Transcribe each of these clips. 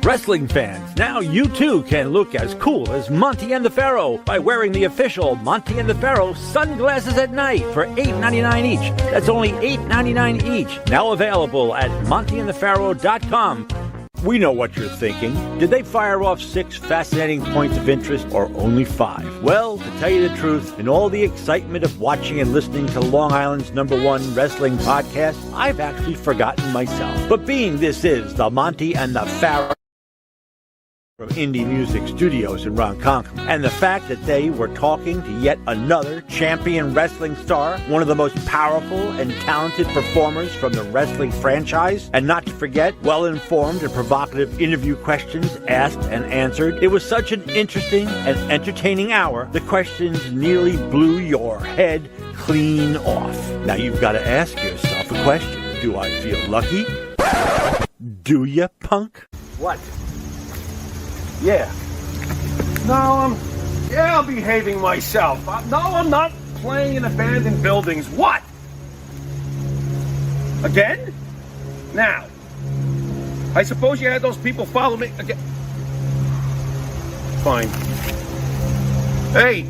Wrestling fans, now you too can look as cool as Monty and the Pharaoh by wearing the official Monty and the Pharaoh sunglasses at night for $8.99 each. That's only $8.99 each. Now available at montyandthepharaoh.com. We know what you're thinking. Did they fire off 6 fascinating points of interest or only 5? Well, to tell you the truth, in all the excitement of watching and listening to Long Island's #1 wrestling podcast, I've actually forgotten myself. But being this is the Monty and the Pharaoh from Indie Music Studios in Ronkonkoma, and the fact that they were talking to yet another champion wrestling star, one of the most powerful and talented performers from the wrestling franchise, and not to forget well-informed and provocative interview questions asked and answered. It was such an interesting and entertaining hour, the questions nearly blew your head clean off. Now you've got to ask yourself a question. Do I feel lucky? Do ya, punk? What? Yeah. No, I'm behaving myself. No, I'm not playing in abandoned buildings. What? Again? Now. I suppose you had those people follow me again. Fine. Hey,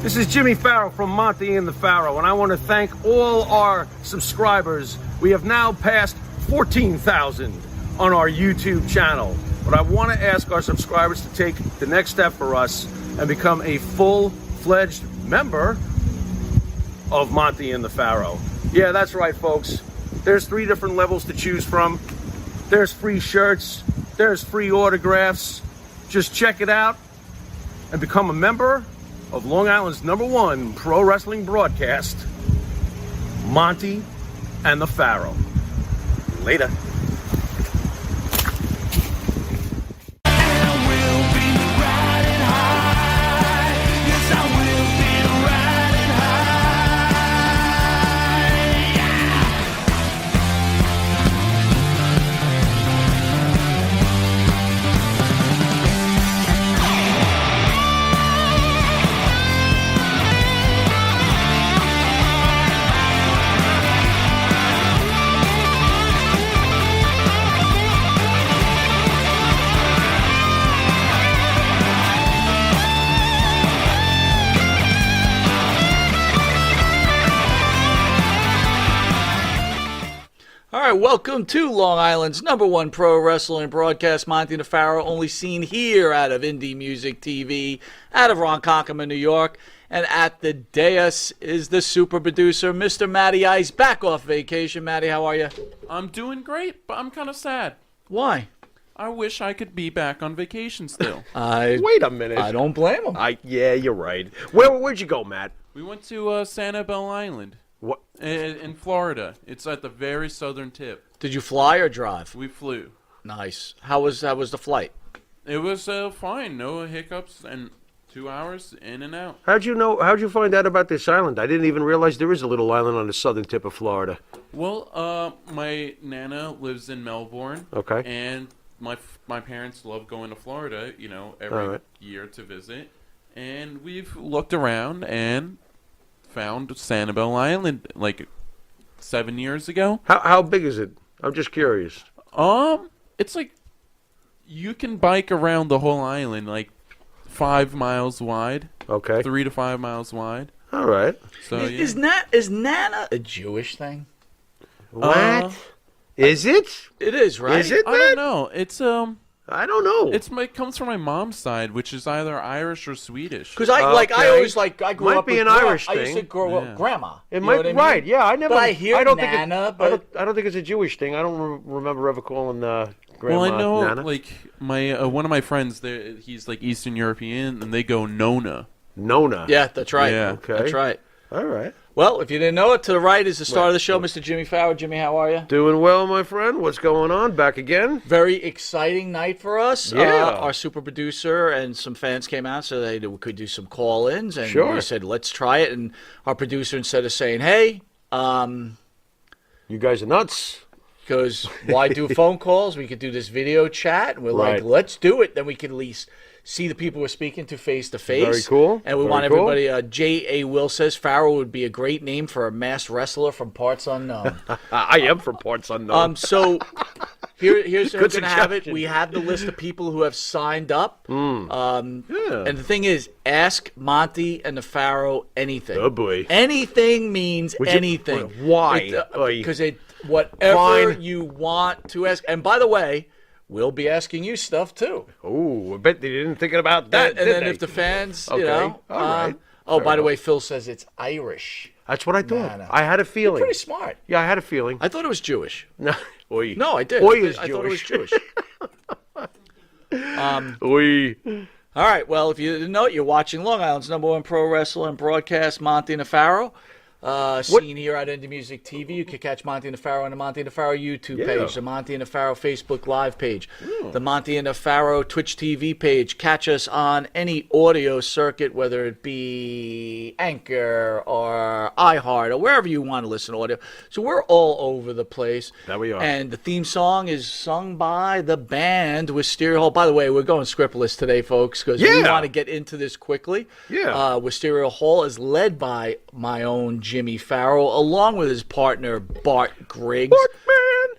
this is Jimmy Farrow from Monty and the Pharaoh, and I want to thank all our subscribers. We have now passed 14,000 on our YouTube channel. But I want to ask our subscribers to take the next step for us and become a full-fledged member of Monty and the Pharaoh. Yeah, that's right, folks. There's 3 different levels to choose from. There's free shirts. There's free autographs. Just check it out and become a member of Long Island's #1 pro wrestling broadcast, Monty and the Pharaoh. Later. Welcome to Long Island's #1 pro wrestling broadcast, Monty and the Pharaoh, only seen here out of Indie Music TV, out of Ronkonkoma, New York. And at the dais is the super producer, Mr. Matty Ice, back off vacation. Matty, how are you? I'm doing great, but I'm kind of sad. Why? I wish I could be back on vacation still. Wait a minute. I don't blame him. Yeah, you're right. Where'd you go, Matt? We went to Sanibel Island. What? In Florida. It's at the very southern tip. Did you fly or drive? We flew. Nice. How was the flight? It was fine. No hiccups, and 2 hours in and out. How'd you find out about this island? I didn't even realize there is a little island on the southern tip of Florida. Well, my Nana lives in Melbourne. Okay. And my parents love going to Florida, every year to visit. And we've looked around and found Sanibel Island like 7 years ago. How big is it? I'm just curious. It's like you can bike around the whole island, like 5 miles wide. Okay. 3 to 5 miles wide. All right. So is Nana a Jewish thing? What? Is it? It is, right? Is it? I don't know. It's I don't know. It comes from my mom's side, which is either Irish or Swedish. Because I grew might up be with an Irish I used to thing. grow up with grandma. It might be right. Yeah, I never. But I hear Nana, but I don't think it's a Jewish thing. I don't remember ever calling grandma Well, I know, Nana. like my one of my friends, he's like Eastern European, and they go Nona. Nona. Yeah, that's right. Yeah. Okay. That's right. All right. Well, if you didn't know it, to the right is the star of the show, Mr. Jimmy Farrow. Jimmy, how are you? Doing well, my friend. What's going on? Back again? Very exciting night for us. Yeah. Our super producer and some fans came out so they could do some call-ins. And Sure. we said, let's try it. And our producer, instead of saying, hey, You guys are nuts. because why do phone calls? We could do this video chat. And we're Right. like, let's do it. Then we can at least see the people we're speaking to face to face. Very cool. And we Very want cool. everybody. J.A. Will says Farrow would be a great name for a masked wrestler from parts unknown. I am from parts unknown. So Here's how we're Good going to have it. suggestion. We have the list of people who have signed up. And the thing is, ask Monty and the Pharaoh anything. Oh, boy. Anything means anything. Why? Because whatever Fine. you want to ask. And by the way, we'll be asking you stuff too. Oh, I bet they didn't think about that. And did then they? if the fans, Okay. All right. Oh, by the way, Phil says it's Irish. That's what I thought. No. I had a feeling. Pretty smart. Yeah, I had a feeling. I thought it was Jewish. No, Oi. No, I did. Oi I is thought it was Jewish. Jewish. Oi. All right. Well, if you didn't know it, you're watching Long Island's #1 pro wrestler and broadcast, Monty and the Pharaoh. Seen here at Indie Music TV. You can catch Monty and the Pharaoh on the Monty and the Pharaoh YouTube page, the Monty and the Pharaoh Facebook Live page, the Monty and the Pharaoh Twitch TV page. Catch us on any audio circuit, whether it be Anchor or iHeart or wherever you want to listen to audio. So we're all over the place. There we are. And the theme song is sung by the band Wisteria Hall. By the way, we're going scriptless today, folks, because we want to get into this quickly. Yeah. Wisteria Hall is led by my own Jimmy Farrell, along with his partner Bart Griggs.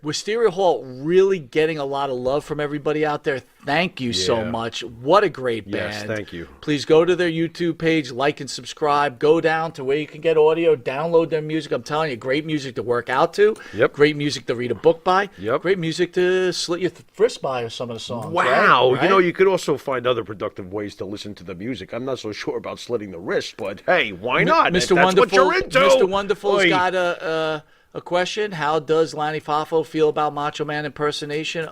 Wisteria Hall really getting a lot of love from everybody out there. Thank you so much. What a great band. Yes, thank you. Please go to their YouTube page, like and subscribe. Go down to where you can get audio, download their music. I'm telling you, great music to work out to. Yep. Great music to read a book by. Yep. Great music to slit your wrist by or some of the songs. Wow. Right? You know, you could also find other productive ways to listen to the music. I'm not so sure about slitting the wrist, but hey, why not? Mr. That's Wonderful, what you're into. Mr. Wonderful's Oi. got a question. How does Lanny Fafo feel about Macho Man impersonation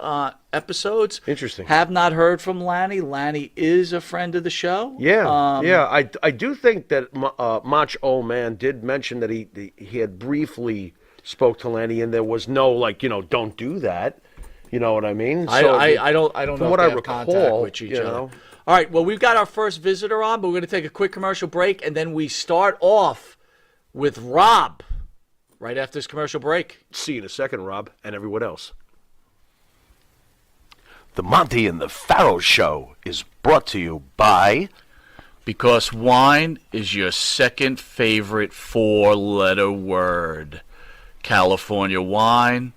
episodes? Interesting. Have not heard from Lanny. Lanny is a friend of the show. Yeah, I do think that Macho Man did mention that he had briefly spoke to Lanny, and there was no don't do that. You know what I mean? I don't know from if what they I have recall, contact with each you other. know. All right, well, we've got our first visitor on, but we're going to take a quick commercial break, and then we start off with Rob right after this commercial break. See you in a second, Rob, and everyone else. The Monty and the Pharaoh Show is brought to you by... Because wine is your second favorite four-letter word. California wine,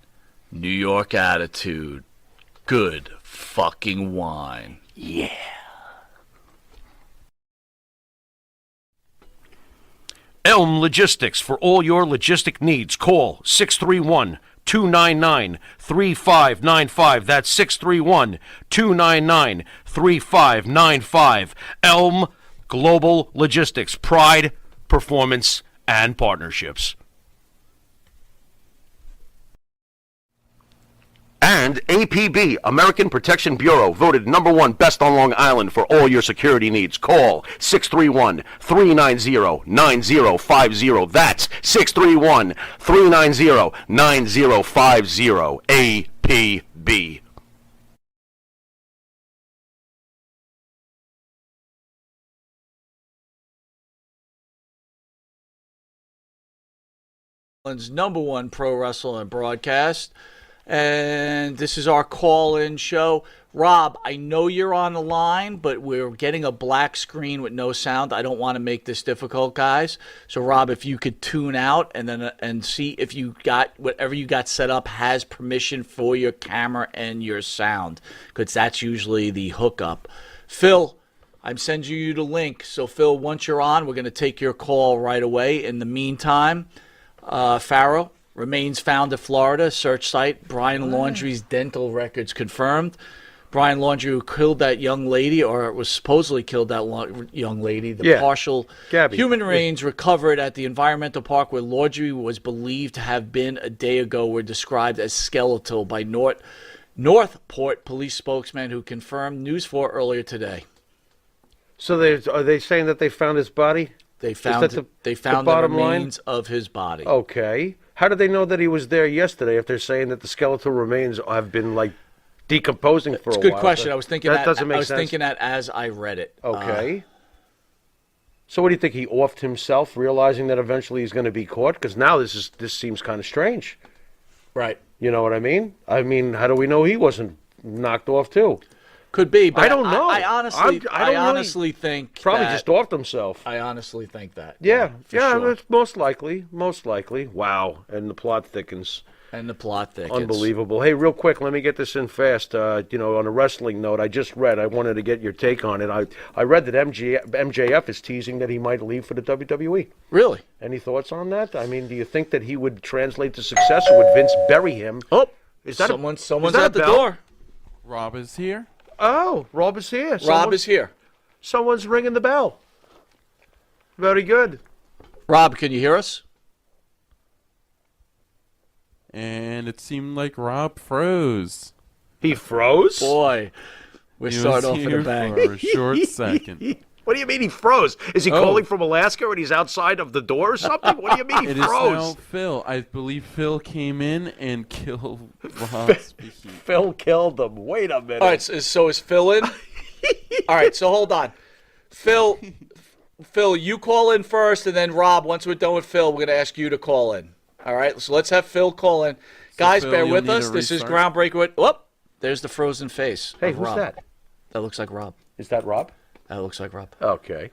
New York attitude. Good fucking wine. Yeah. Elm Logistics. For all your logistic needs, call 631-299-3595. That's 631-299-3595. Elm Global Logistics. Pride, performance, and partnerships. And APB, American Protection Bureau, voted #1 best on Long Island for all your security needs. Call 631-390-9050. That's 631-390-9050. APB. #1 pro wrestling broadcast. And this is our call-in show. Rob, I know you're on the line, but we're getting a black screen with no sound. I don't want to make this difficult, guys. So, Rob, if you could tune out and see if you got whatever you got set up has permission for your camera and your sound, because that's usually the hookup. Phil, I'm sending you the link. So, Phil, once you're on, we're going to take your call right away. In the meantime, Pharaoh remains found in Florida. Search site, Brian Laundrie's dental records confirmed. Brian Laundrie, who killed that young lady, or was supposedly killed that young lady, partial Gabby. human remains recovered at the environmental park where Laundrie was believed to have been a day ago were described as skeletal by Northport police spokesman who confirmed News 4 earlier today. So are they saying that they found his body? They found the remains of his body. Okay. How did they know that he was there yesterday if they're saying that the skeletal remains have been decomposing for a while? It's a good question. I was thinking that. Doesn't make sense. Thinking that as I read it. Okay. So what do you think? He offed himself, realizing that eventually he's going to be caught? Because now this seems kind of strange. Right. You know what I mean? I mean, how do we know he wasn't knocked off too? Could be, but I don't know. I honestly think probably that, just offed himself. I honestly think that. Yeah, for sure. It's most likely. Wow, and the plot thickens. And the plot thickens. Unbelievable. Hey, real quick, let me get this in fast. On a wrestling note, I wanted to get your take on it. I read that MJF is teasing that he might leave for the WWE. Really? Any thoughts on that? I mean, do you think that he would translate to success, or would Vince bury him? Oh, is that someone's is that at the bell? door. Rob is here. Oh, Rob is here. Rob is here. Someone's ringing the bell. Very good. Rob, can you hear us? And it seemed like Rob froze. He froze? Boy, we're He starting was off in here a bang. for a short second. What do you mean he froze? Is he calling from Alaska and he's outside of the door or something? What do you mean he It is froze? now Phil. I believe Phil came in and killed Rob speaking. Phil killed him. Wait a minute. All right, so is Phil in? All right, so hold on. Phil, you call in first, and then Rob, once we're done with Phil, we're going to ask you to call in. All right, so let's have Phil call in. Guys, Phil, bear you'll with need us. to This is restart. groundbreaking. Whoop, there's the frozen face. Hey, of who's Rob. that? That looks like Rob. Is that Rob? That looks like Rob. Okay.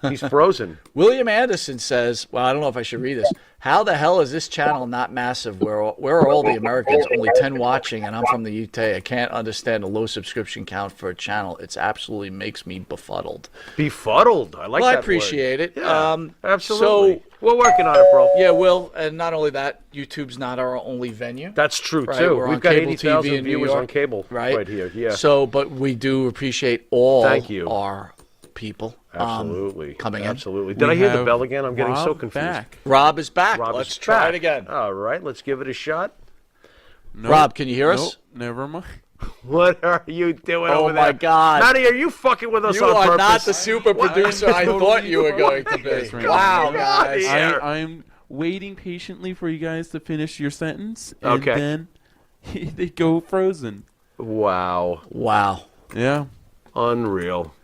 He's frozen. William Anderson says, well, I don't know if I should read this. How the hell is this channel not massive? Where are all the Americans? Only 10 watching, and I'm from the UK. I can't understand a low subscription count for a channel. It's absolutely makes me befuddled. Befuddled. I like Well, I that appreciate word. it. Yeah, absolutely. So, we're working on it, bro. yeah, Will, and not only that, YouTube's not our only venue. That's true, Right, too. we're We've on got cable 80,000 TV in New viewers York, on cable right here. Yeah. So, but we do appreciate all Thank you. our people Absolutely. coming in. Absolutely. Did I hear the bell again? I'm getting so Rob confused. back. Rob is back. Rob Let's is try back. it again. All right, let's give it a shot. Nope. Rob, can you hear us? Nope, never mind. What are you doing Oh over there? my God. Matty, are you fucking with us You on are purpose? not the super producer I thought you were going to Yes, be. right. Wow, Get out of guys. here. I'm waiting patiently for you guys to finish your sentence, and Okay. then they go frozen. Wow. Wow. Yeah. Unreal.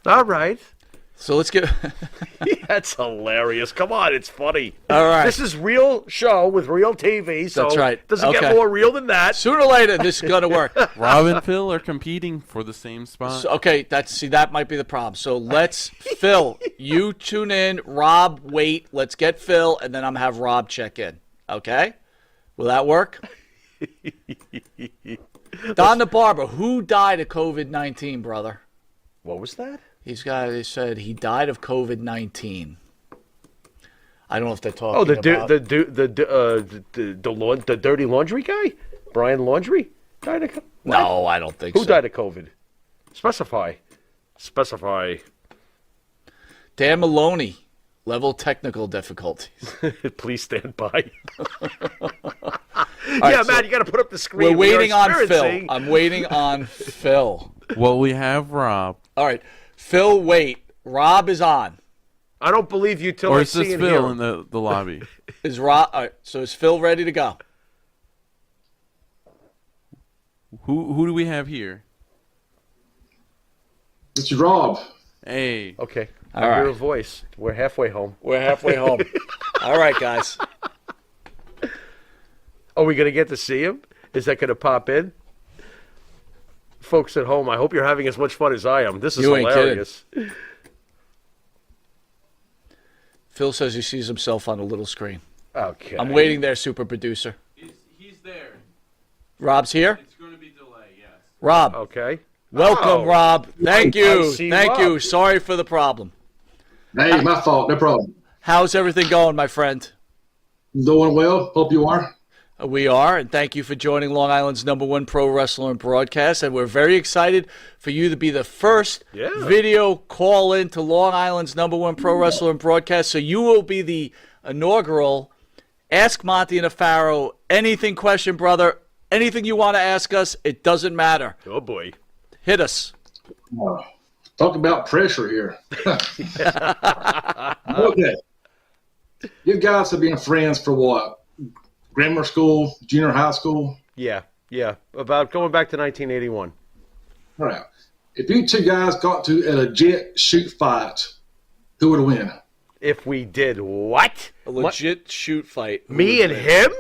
All right. So let's get. That's hilarious. Come on, it's funny. All right. This is real show with real TV, so That's right. doesn't get Okay. more real than that. Sooner or later, this is going to work. Rob and Phil are competing for the same spot. So, okay, that might be the problem. So let's, Phil, you tune in. Rob, wait. Let's get Phil, and then I'm have Rob check in. Okay? Will that work? Don the Barber, who died of COVID-19, brother? What was that? They said he died of COVID-19. I don't know if they're talking Oh, the dirty laundry guy, Brian Laundry, died of. No, I don't think Who so. died of COVID? Specify. Dan Maloney, level technical difficulties. Please stand by. right, yeah, so man, you got to put up the screen. We're waiting on Phil. experiencing- I'm waiting on Phil. Well, we have Rob. All right. Phil, wait. Rob is on. I don't believe you till Or I is this see and Phil hear. in the lobby? Is Rob? All right, so is Phil ready to go? Who do we have here? This is Rob. Hey. Okay, I All hear right. a voice. We're halfway home. We're halfway home. All right, guys. Are we going to get to see him? Is that going to pop in? Folks at home, I hope you're having as much fun as I am. This is You ain't hilarious. Phil says he sees himself on a little screen. Okay. I'm waiting there, super producer. He's there. Rob's here? It's going to be delay, yes. Rob, Okay. welcome, Oh. Rob. Thank I you. see Thank you. Rob. Sorry for the problem. Hey, my fault. No problem. How's everything going, my friend? Doing well. Hope you are. We are, and thank you for joining Long Island's #1 pro wrestler and broadcast. And we're very excited for you to be the first video call in to Long Island's #1 pro wrestler and broadcast. So you will be the inaugural Ask Monty and the Pharaoh anything question, brother. Anything you want to ask us, it doesn't matter. Oh, boy. Hit us. Talk about pressure here. Okay. You guys have been friends for what? Grammar school, junior high school? Yeah. About going back to 1981. All right. If you two guys got to a legit shoot fight, who would win? If we did what? A legit shoot fight. Me and him?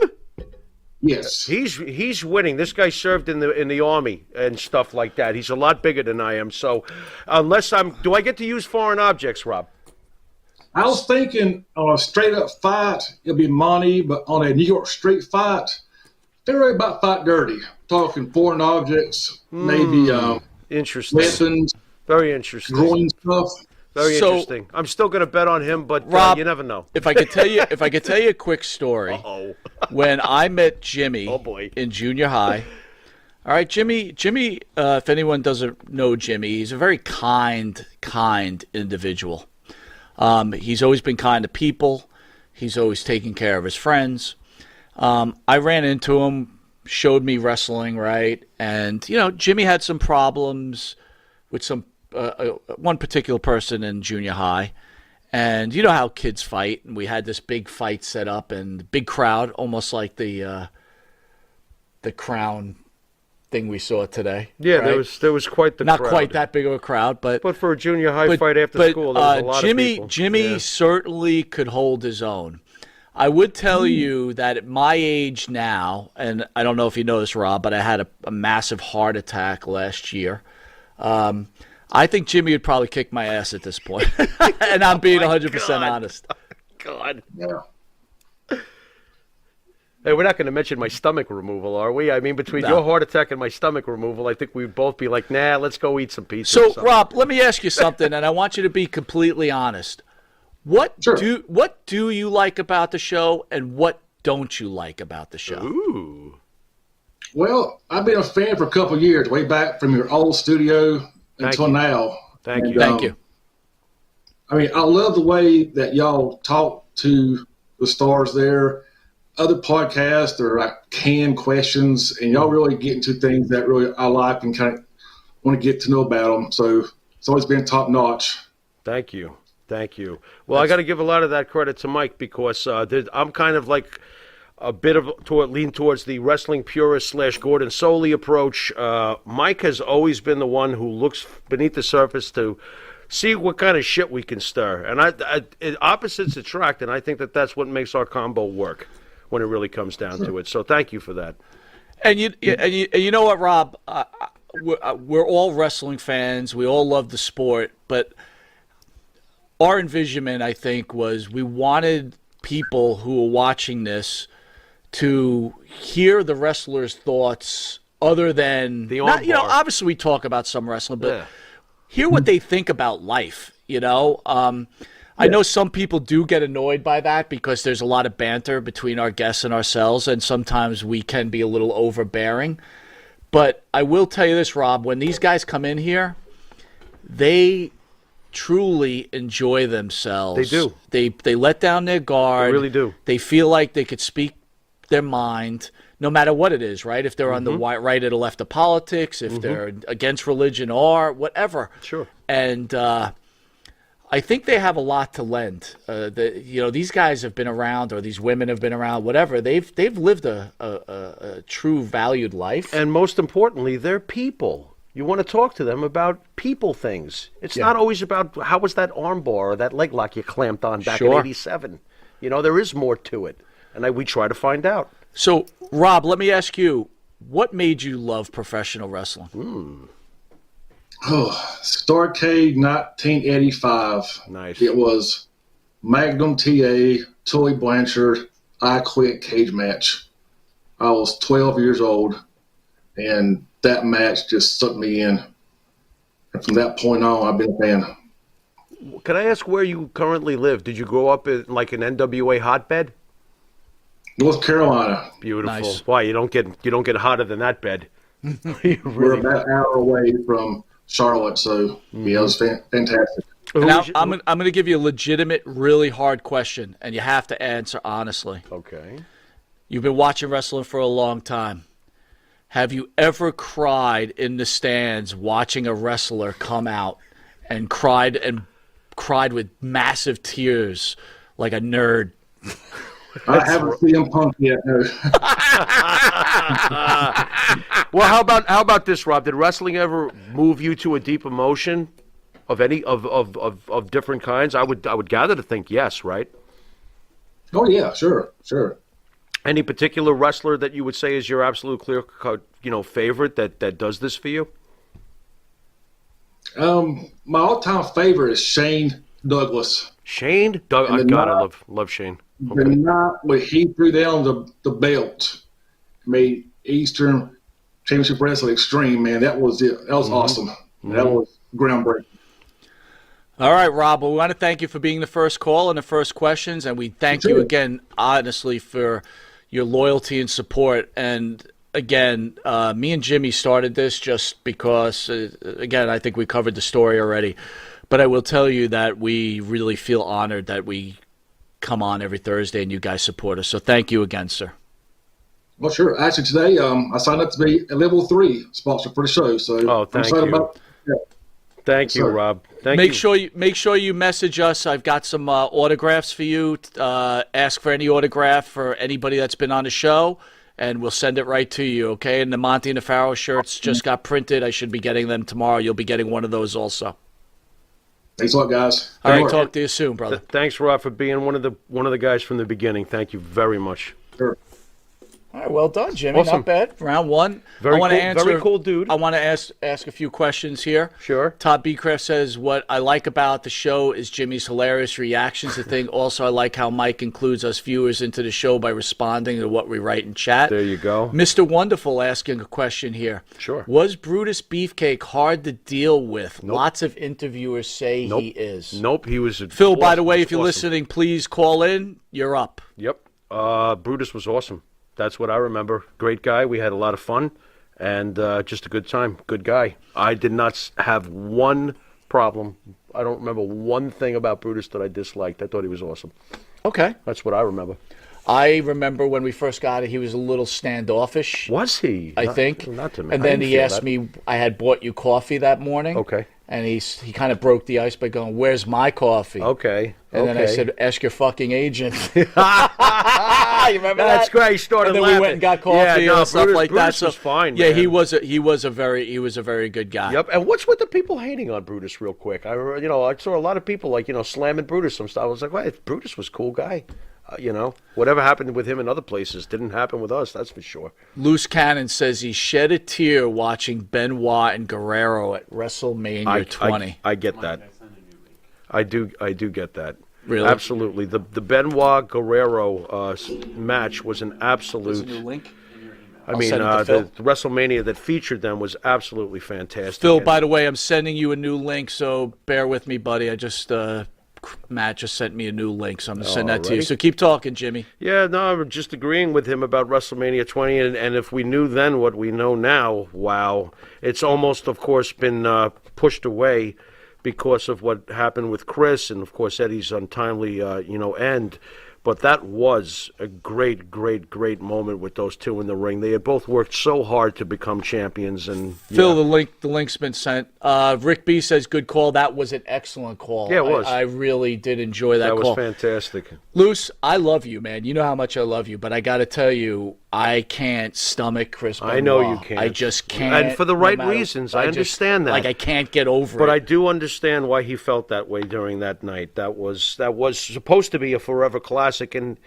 Yes. He's winning. This guy served in the army and stuff like that. He's a lot bigger than I am. So unless do I get to use foreign objects, Rob? I was thinking on a straight up fight, it'll be Monty, but on a New York street fight, They're really about fight dirty, talking foreign objects, maybe Interesting. weapons, Very interesting. groin stuff. Very So- interesting. I'm still going to bet on him, but Rob, you never know. If I could tell you a quick story. Oh, When I met Jimmy Oh, boy. in junior high. All right, Jimmy. If anyone doesn't know Jimmy, he's a very kind individual. He's always been kind to people. He's always taken care of his friends. I ran into him, showed me wrestling, right? And Jimmy had some problems with some one particular person in junior high. And you know how kids fight, and we had this big fight set up, and big crowd, almost like the Crown thing we saw today. yeah, right? there was quite the Not crowd. quite that big of a crowd, but for a junior high fight after school, there was a lot Jimmy, of people. Jimmy Yeah. certainly could hold his own. I would tell you that at my age now, and I don't know if you know this, Rob, but I had a massive heart attack last year. I think Jimmy would probably kick my ass at this point, and I'm being 100% honest. God. Yeah. Hey, we're not going to mention my stomach removal, are we? I mean, between No. your heart attack and my stomach removal, I think we'd both be like, nah, let's go eat some pizza. or So, something. Rob, let me ask you something, and I want you to be completely honest. What Sure. do you like about the show, and what don't you like about the show? Ooh. Well, I've been a fan for a couple of years, way back from your old studio until you. now. Thank And, you. Thank you. I mean, I love the way that y'all talk to the stars there. Other podcasts are like canned questions, and y'all really get into things that really I like and kind of want to get to know about them. So it's always been top notch. Thank you. Thank you. Well, I got to give a lot of that credit to Mike because I'm kind of like a bit of lean towards the wrestling purist / Gordon Soley approach. Mike has always been the one who looks beneath the surface to see what kind of shit we can stir. And opposites attract, and I think that's what makes our combo work when it really comes down to it. So thank you for that. And you know what, Rob? We're all wrestling fans. We all love the sport, but our envisionment, I think, was we wanted people who were watching this to hear the wrestlers' thoughts other than The not, armbar. obviously we talk about some wrestling, but Yeah. hear what they think about life. I know some people do get annoyed by that because there's a lot of banter between our guests and ourselves, and sometimes we can be a little overbearing. But I will tell you this, Rob, when these guys come in here, they truly enjoy themselves. They do. They let down their guard. They really do. They feel like they could speak their mind no matter what it is, right? If they're on the right or the left of politics, if they're against religion or whatever. Sure. And I think they have a lot to lend. These guys have been around, or these women have been around, whatever. They've lived a true valued life. And most importantly, they're people. You want to talk to them about people things. It's not always about how was that armbar or that leg lock you clamped on back in Sure. '87. There is more to it, and we try to find out. So, Rob, let me ask you, what made you love professional wrestling? Oh, Starrcade 1985. Nice. It was Magnum TA, Tully Blanchard, I Quit cage match. I was 12 years old, and that match just sucked me in. And from that point on, I've been a fan. Can I ask where you currently live? Did you grow up in like an NWA hotbed? North Carolina. Beautiful. Nice. Why you don't get hotter than that bed? You We're really. about an hour away from Charlotte, so yeah, it was fantastic. Now, I'm going to give you a legitimate, really hard question, and you have to answer honestly. Okay. You've been watching wrestling for a long time. Have you ever cried in the stands watching a wrestler come out and cried with massive tears like a nerd? I haven't seen him Punk yet. No. Well, how about this, Rob? Did wrestling ever move you to a deep emotion of any of different kinds? I would gather to think yes, right? Oh yeah, sure. Any particular wrestler that you would say is your absolute clear cut, favorite that does this for you? My all-time favorite is Shane Douglas. Shane? I love Shane. The night when he threw down the belt made Eastern Championship Wrestling extreme, man. That was it. That was awesome. That was groundbreaking. All right, Rob. Well, we want to thank you for being the first call and the first questions, and we thank you again, honestly, for your loyalty and support. And again, me and Jimmy started this just because, again, I think we covered the story already. But I will tell you that we really feel honored that we come on every Thursday and you guys support us. So thank you again, sir. Well, sure. Actually, today I signed up to be a level 3 sponsor for the show. So thank I'm you. Thank you, Rob. Make sure you message us. I've got some autographs for you. Ask for any autograph for anybody that's been on the show, and we'll send it right to you, okay? And the Monty and the Pharaoh shirts just got printed. I should be getting them tomorrow. You'll be getting one of those also. Thanks a lot, guys. All right, talk to you soon, brother. Thanks, Rob, for being one of the guys from the beginning. Thank you very much. Sure. All right, well done, Jimmy. Awesome. Not bad. Round one. Very cool dude. I want to ask a few questions here. Sure. Todd Beecraft says, what I like about the show is Jimmy's hilarious reactions to things. Also, I like how Mike includes us viewers into the show by responding to what we write in chat. There you go. Mr. Wonderful asking a question here. Sure. Was Brutus Beefcake hard to deal with? Nope. Lots of interviewers say Nope. he is. Nope, he was Phil, awesome. by the way, if you're Awesome. listening, please call in. You're up. Yep. Brutus was awesome. That's what I remember. Great guy. We had a lot of fun, and just a good time. Good guy. I did not have one problem. I don't remember one thing about Brutus that I disliked. I thought he was awesome. Okay. That's what I remember. I remember when we first got it, he was a little standoffish. Was he? I think. Not to me. And I then didn't he feel asked that. me, I had bought you coffee that morning. Okay. And he kind of broke the ice by going, "Where's my coffee?" Okay. And then I said, "Ask your fucking agent." You remember That's that? great. He started And then laughing. we went and got coffee and stuff like that. Brutus So was fine. yeah, man. he was a very good guy. Yep. And what's with the people hating on Brutus real quick? I saw a lot of people slamming Brutus some stuff. I was like, wait, Brutus was a cool guy. Whatever happened with him in other places didn't happen with us. That's for sure. Loose Cannon says he shed a tear watching Benoit and Guerrero at WrestleMania 20. I get that. I do get that. Really? Absolutely. The Benoit Guerrero match was an absolute. There's a new link. I mean, send it to Phil. the WrestleMania that featured them was absolutely fantastic. Phil, by the way, I'm sending you a new link, so bear with me, buddy. I just Matt just sent me a new link, so I'm going to send that to you. So keep talking, Jimmy. Yeah, no, I'm just agreeing with him about WrestleMania 20, and if we knew then what we know now, wow. It's almost, of course, been pushed away because of what happened with Chris and, of course, Eddie's untimely, end. But that was a great, great, great moment with those two in the ring. They had both worked so hard to become champions. And Phil, the link's been sent. Rick B says, good call. That was an excellent call. Yeah, it was. I really did enjoy that call. That was fantastic. Luce, I love you, man. You know how much I love you, but I got to tell you, I can't stomach Chris Benoit. I know you can't. I just can't. And for the right reasons. I understand that. Like, I can't get over it. But I do understand why he felt that way during that night. That was supposed to be a forever classic, and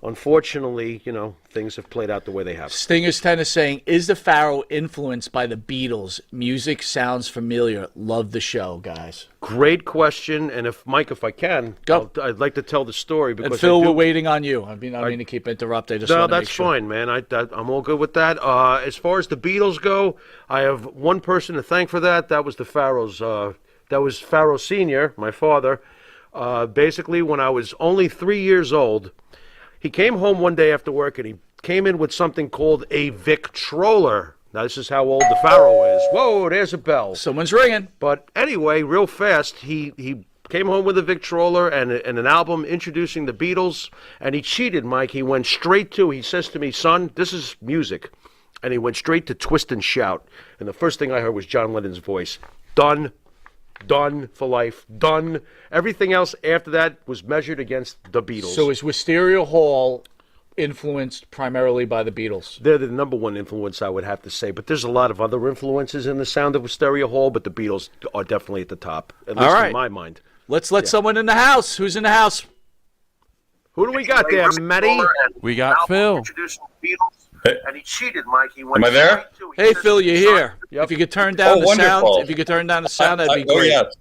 unfortunately, things have played out the way they have. Stinger's Tennis saying, is the Pharaoh influenced by the Beatles? Music sounds familiar. Love the show, guys. Great question, and if I can, go. I'd like to tell the story because and Phil, we're waiting on you. I mean to keep interrupting. No, that's fine, man. I'm all good with that. As far as the Beatles go, I have one person to thank for that. That was the Pharaohs. That was Pharaoh Senior, my father. Basically, when I was only 3 years old, he came home one day after work and he came in with something called a Victrola. Now, this is how old the Pharaoh is. Whoa, there's a bell. Someone's ringing. But anyway, real fast, he came home with a Victrola and an album introducing the Beatles, and he cheated, Mike. He went straight to, he says to me, son, this is music. And he went straight to Twist and Shout. And the first thing I heard was John Lennon's voice. Done for life, done. Everything else after that was measured against the Beatles. So is Wisteria Hall influenced primarily by the Beatles? They're the number one influence, I would have to say. But there's a lot of other influences in the sound of Wisteria Hall, but the Beatles are definitely at the top, at least in my mind. Let's let someone in the house. Who's in the house? Who do we got there, Matty? We got Phil. And he cheated, Mike. He went Am I there? Hey, Phil, you're here. Yep. If you could turn down the wonderful. sound, that'd be great. Oh, yes.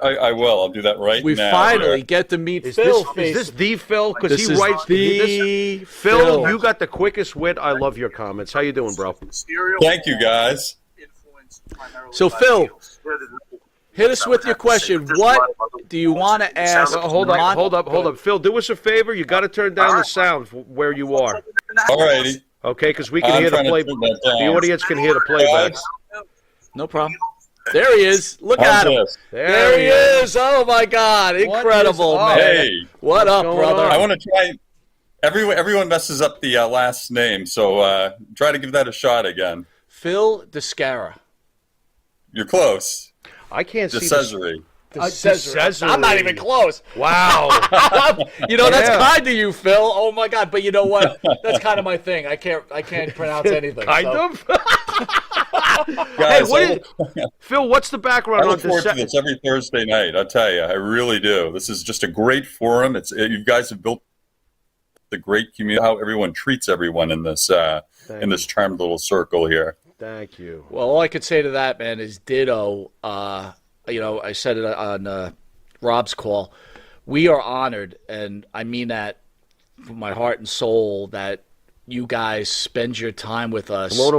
I will. I'll do that right We now. finally get to meet Phil. Is this the Phil? Because This he is writes the this. Phil, you got the quickest wit. I love your comments. How you doing, bro? Thank you, guys. So, Phil, hit us with your question. What do you want to ask? Hold up. Phil, do us a favor. You got to turn down the sound where you are. All righty. Okay, because we can hear the play. The audience can hear the playback. No problem. There he is. Look How's at him. this? There he is. Oh, my God. Incredible, man. Hey. What up, brother? I want to try. Everyone messes up the last name, so try to give that a shot again. Phil Descara. You're close. I can't see DeCesare. DeCesare. I'm not even close. Wow. That's kind of you, Phil. Oh my God! But you know what? That's kind of my thing. I can't pronounce anything. Kind so. of. Guys, Phil? What's the background I on look forward to this every Thursday night. I'll tell you, I really do. This is just a great forum. You guys have built the great community. How everyone treats everyone in this charmed little circle here. Thank you. Well, all I could say to that, man, is ditto. I said it on Rob's call. We are honored, and I mean that from my heart and soul, that you guys spend your time with us. Blown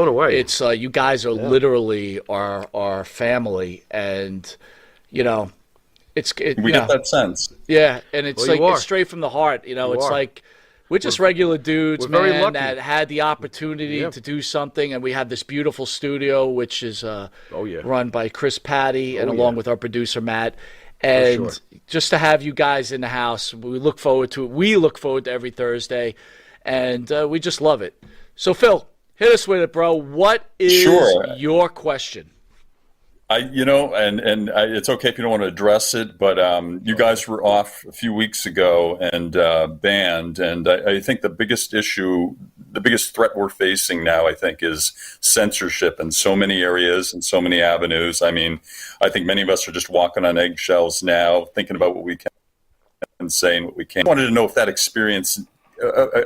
away. It's you guys are literally our family, and we get that sense. Yeah, and it's it's straight from the heart. It's are. like we're just regular dudes, very man, lucky. that had the opportunity to do something, and we have this beautiful studio, which is run by Chris Patty, and along with our producer Matt. And just to have you guys in the house, we look forward to it. We look forward to every Thursday, and we just love it. So, Phil, hit us with it, bro. What is your question? It's okay if you don't want to address it, but you guys were off a few weeks ago and banned, and I think the biggest issue, the biggest threat we're facing now, I think, is censorship in so many areas and so many avenues. I mean, I think many of us are just walking on eggshells now, thinking about what we can say and what we can't. I wanted to know if that experience,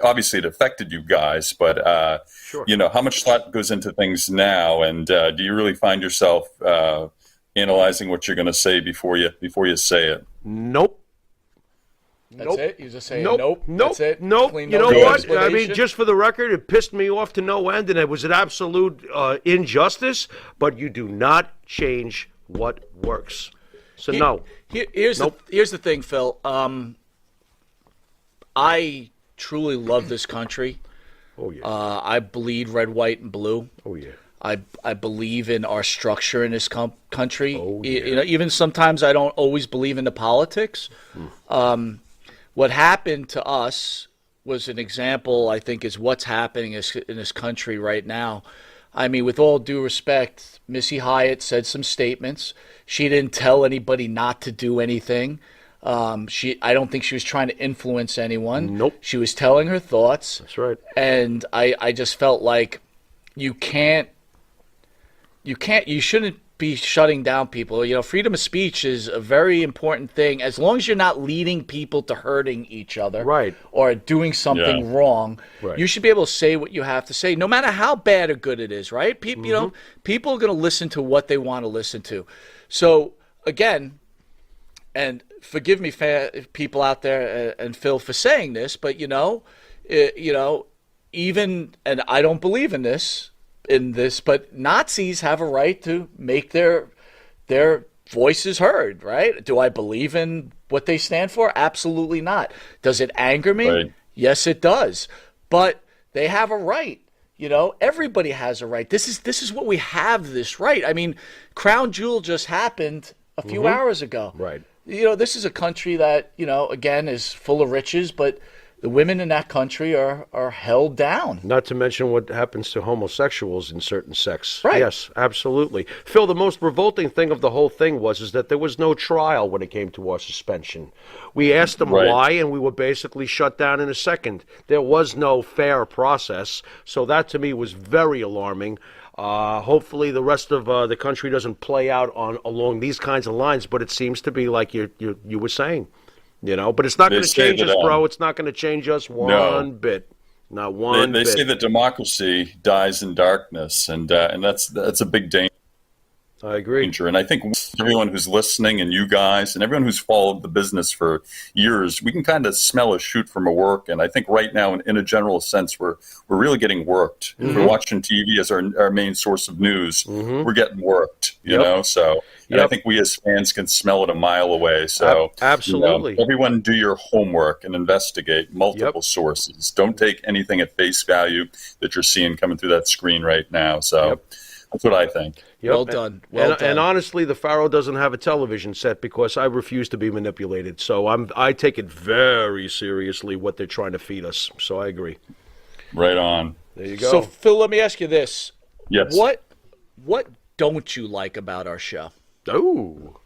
obviously it affected you guys, but how much thought goes into things now, and do you really find yourself analyzing what you're going to say before you say it? Nope. That's it? You just say nope. That's it? Nope. Clean You know no what? I explanation? mean, just for the record, it pissed me off to no end, and it was an absolute injustice, but you do not change what works. So no. Here's the thing, Phil. I truly love this country. Oh, yeah. I bleed red, white, and blue. Oh, yeah. I believe in our structure in this country. Oh, yeah. Even sometimes I don't always believe in the politics. What happened to us was an example, I think, is what's happening in this country right now. I mean, with all due respect, Missy Hyatt said some statements. She didn't tell anybody not to do anything. I don't think she was trying to influence anyone. Nope. She was telling her thoughts. That's right. And I just felt like you shouldn't be shutting down people. Freedom of speech is a very important thing. As long as you're not leading people to hurting each other, right, or doing something wrong, right, you should be able to say what you have to say, no matter how bad or good it is. Right? People, people are going to listen to what they want to listen to. So again, and forgive me, people out there, and Phil, for saying this, but even, and I don't believe in this, but Nazis have a right to make their voices heard, right? Do I believe in what they stand for? Absolutely not. Does it anger me? Right. Yes, it does. But they have a right. Everybody has a right. This is what we have, this right. I mean, Crown Jewel just happened a few hours ago. Right. This is a country that, again, is full of riches, but the women in that country are held down. Not to mention what happens to homosexuals in certain sects. Right. Yes, absolutely. Phil, the most revolting thing of the whole thing is that there was no trial when it came to our suspension. We asked them why, and we were basically shut down in a second. There was no fair process, so that to me was very alarming. Hopefully the rest of the country doesn't play out along these kinds of lines, but it seems to be like you were saying. But it's not going to change us, bro. It's not going to change us one bit. Not one bit. They say that democracy dies in darkness, and that's a big danger. I agree. And I think everyone who's listening and you guys and everyone who's followed the business for years, we can kind of smell a shoot from a work. And I think right now, in a general sense, we're really getting worked. If we're watching TV as our main source of news, we're getting worked, you know? So I think we as fans can smell it a mile away. So absolutely. Everyone do your homework and investigate multiple sources. Don't take anything at face value that you're seeing coming through that screen right now. So that's what I think. Well done. Well done. And honestly, the Pharaoh doesn't have a television set because I refuse to be manipulated. So I take it very seriously what they're trying to feed us. So I agree. Right on. There you go. So Phil, let me ask you this. Yes. What don't you like about our show? Oh.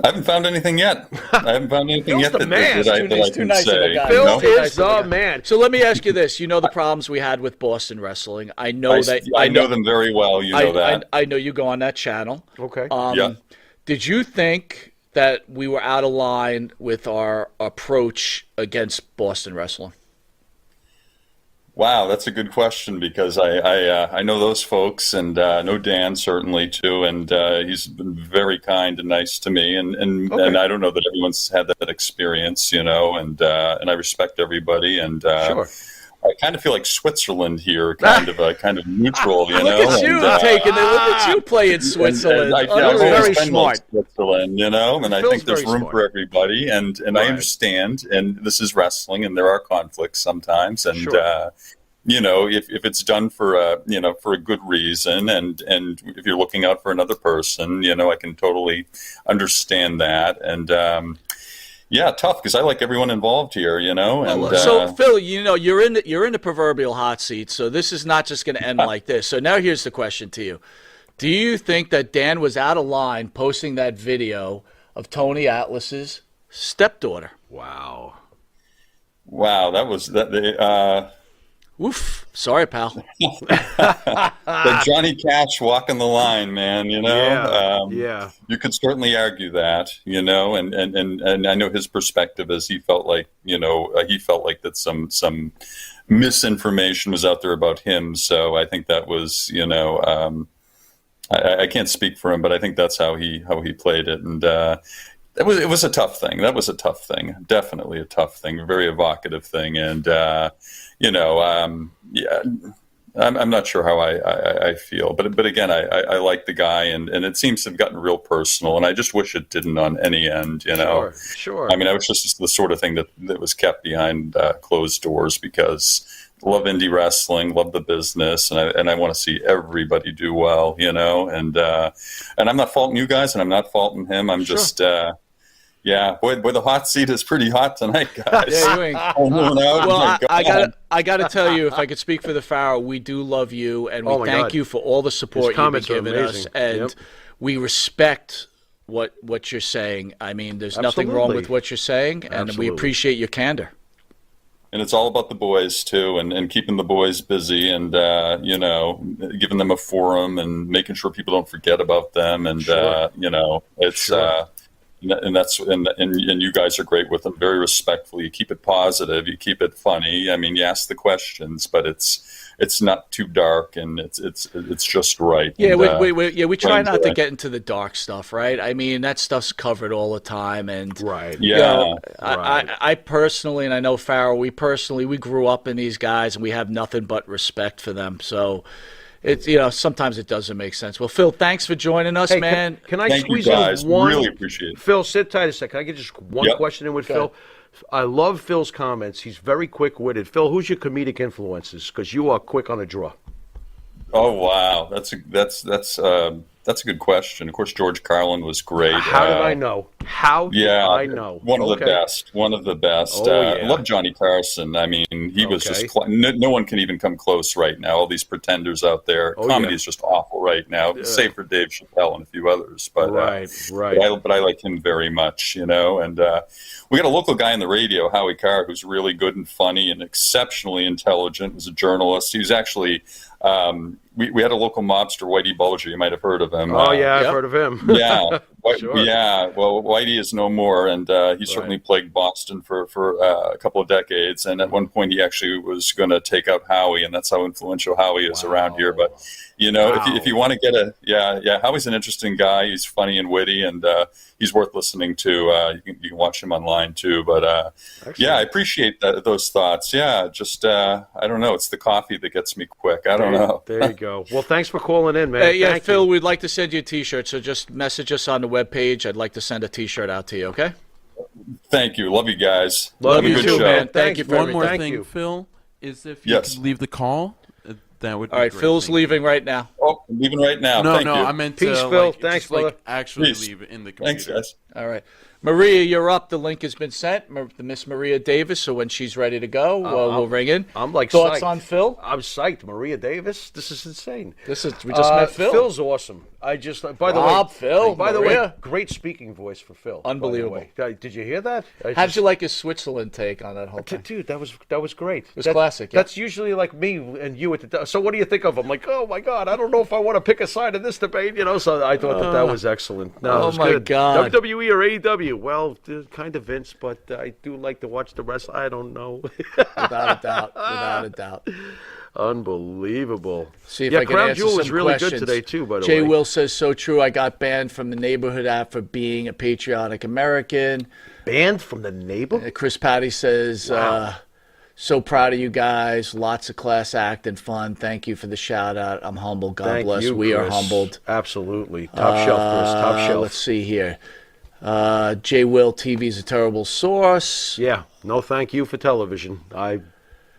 I haven't found anything yet. I haven't found anything yet that I can say. Phil is the man. So let me ask you this. You know the problems we had with Boston Wrestling. I know I know them very well. You know that. I know you go on that channel. Okay. Did you think that we were out of line with our approach against Boston Wrestling? Wow, that's a good question because I know those folks and know Dan certainly too, and he's been very kind and nice to me, and I don't know that everyone's had that experience, you know, and I respect everybody, and sure. I kind of feel like Switzerland here, kind of neutral, you know. Look at you taking it. Look at you playing Switzerland. I've very been smart. like Switzerland, you know, and I Phil's think there's very room smart. for everybody, and I understand, and this is wrestling, and there are conflicts sometimes, and Sure. you know, if it's done for a good reason, and if you're looking out for another person, you know, I can totally understand that, and. Yeah, tough because I like everyone involved here, you know. And so, Phil, you know, you're in the proverbial hot seat, so this is not just going to end like this. So now here's the question to you: do you think that Dan was out of line posting that video of Tony Atlas's stepdaughter? Wow, that was that. Oof. Sorry, pal. The Johnny Cash walking the line, man, you know? Yeah. You could certainly argue that, you know, and I know his perspective is he felt like that some misinformation was out there about him. So I think that was, you know, I can't speak for him, but I think that's how he played it. And it was a tough thing. That was a tough thing. Definitely a tough thing, a very evocative thing. And, you know, I'm not sure how I feel, but again, I like the guy, and it seems to have gotten real personal, and I just wish it didn't on any end, you know. Sure. I mean, I was just the sort of thing that was kept behind closed doors because I love indie wrestling, love the business, and I want to see everybody do well, you know. And I'm not faulting you guys, and I'm not faulting him. I'm just. Yeah, boy, the hot seat is pretty hot tonight, guys. Yeah, you ain't. Well, I got to tell you, if I could speak for the Pharaoh, we do love you, and we thank you for all the support you've been giving us, and we respect what you're saying. I mean, there's nothing wrong with what you're saying, and we appreciate your candor. And it's all about the boys, too, and keeping the boys busy and, you know, giving them a forum and making sure people don't forget about them. And, you know, it's and that's and you guys are great with them, very respectful. You keep it positive, you keep it funny. I mean, you ask the questions, but it's not too dark, and it's just right. Yeah, and, we try not to get into the dark stuff, right? I mean, that stuff's covered all the time, and right. You know, I personally, and I know Pharaoh, we grew up in these guys, and we have nothing but respect for them. So. It's, you know, sometimes it doesn't make sense. Well, Phil, thanks for joining us, man. Can I Thank squeeze you guys. in one? Really appreciate it. Phil, sit tight a second. Can I get just one question in with Phil? I love Phil's comments. He's very quick-witted. Phil, who's your comedic influences? Because you are quick on a draw. Oh wow, that's a good question. Of course, George Carlin was great. How did I know? How did I know? One of the best. One of the best. I love Johnny Carson. I mean, he was just no one can even come close right now. All these pretenders out there. Comedy is just awful right now, save for Dave Chappelle and a few others. But but I like him very much, you know. And we got a local guy on the radio, Howie Carr, who's really good and funny and exceptionally intelligent. He's a journalist. He's actually. We had a local mobster, Whitey Bulger. You might have heard of him. Oh, yeah, I've heard of him. Yeah, Sure. Yeah, well, Whitey is no more, and he certainly plagued Boston for a couple of decades. And at one point, he actually was going to take out Howie, and that's how influential Howie is around here. But if you want to get Howie's an interesting guy. He's funny and witty, and he's worth listening to. You can watch him online too. But I appreciate those thoughts. Yeah, just I don't know. It's the coffee that gets me quick. I don't know. There you go. Well, thanks for calling in, man. Yeah, Thank Phil, you. we'd like to send you a T-shirt, so just message us on the webpage. I'd like to send a T-shirt out to you, okay? Thank you. Love you guys. Love Have you a good too, show. man. Thank you for One more everything. thing, you. Phil, is if you could leave the call, that would be All right, great. Phil's Thank leaving right now. Oh, I'm leaving right now. No, Thank no, you. I meant Peace, to Phil. like, Thanks, just, like, brother. actually Peace. leave it in the computer. Thanks, guys. All right. Maria, you're up. The link has been sent. Miss Maria Davis, so when she's ready to go, we'll ring in. I'm like Thoughts psyched. on Phil? I'm psyched. Maria Davis. This is insane. We just met Phil. Phil's awesome. By the Rob, way, Phil, by the Maria. way, great speaking voice for Phil. by the Unbelievable. way. Did you hear that? How'd you like his Switzerland take on that whole thing? Dude, that was great. It was classic, yeah. That's usually like me and you at the. So what do you think of? I'm like, oh my god, I don't know if I want to pick a side in this debate. So I thought that was excellent. No, it was my good. God. WWE or AEW? Well, kind of Vince, but I do like to watch the rest. I don't know. Without a doubt. Unbelievable. See if yeah, I can Crown answer Jewel some was really questions. good today too. By the Jay way, Will says, so true. I got banned from the Neighborhood app for being a patriotic American. banned from the neighborhood. Chris Patty says, so proud of you guys. Lots of class act and fun. Thank you for the shout out. I'm humbled. God Thank bless. you, We are Chris. humbled. Absolutely, top shelf, Chris. Top shelf. Let's see here. Jay Will, TV's a terrible source. Yeah, no, thank you for television. I've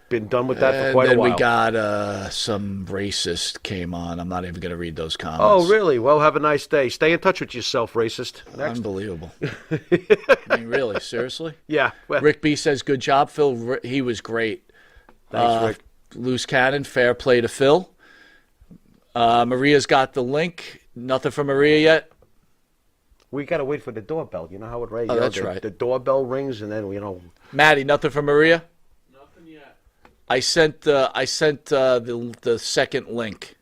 been done with that for And quite a then while. we got some racist came on. I'm not even going to read those comments. Oh, really? Well, have a nice day. Stay in touch with yourself, racist. Next. Unbelievable. I mean, really, seriously? Yeah. Well, Rick B says, good job, Phil. He was great. thanks, Rick. Loose cannon, fair play to Phil. Maria's got the link. Nothing from Maria yet? We got to wait for the doorbell. You know how it rings? Oh, that's right. The doorbell rings, and then, Maddie, nothing from Maria? Nothing yet. I sent the second link.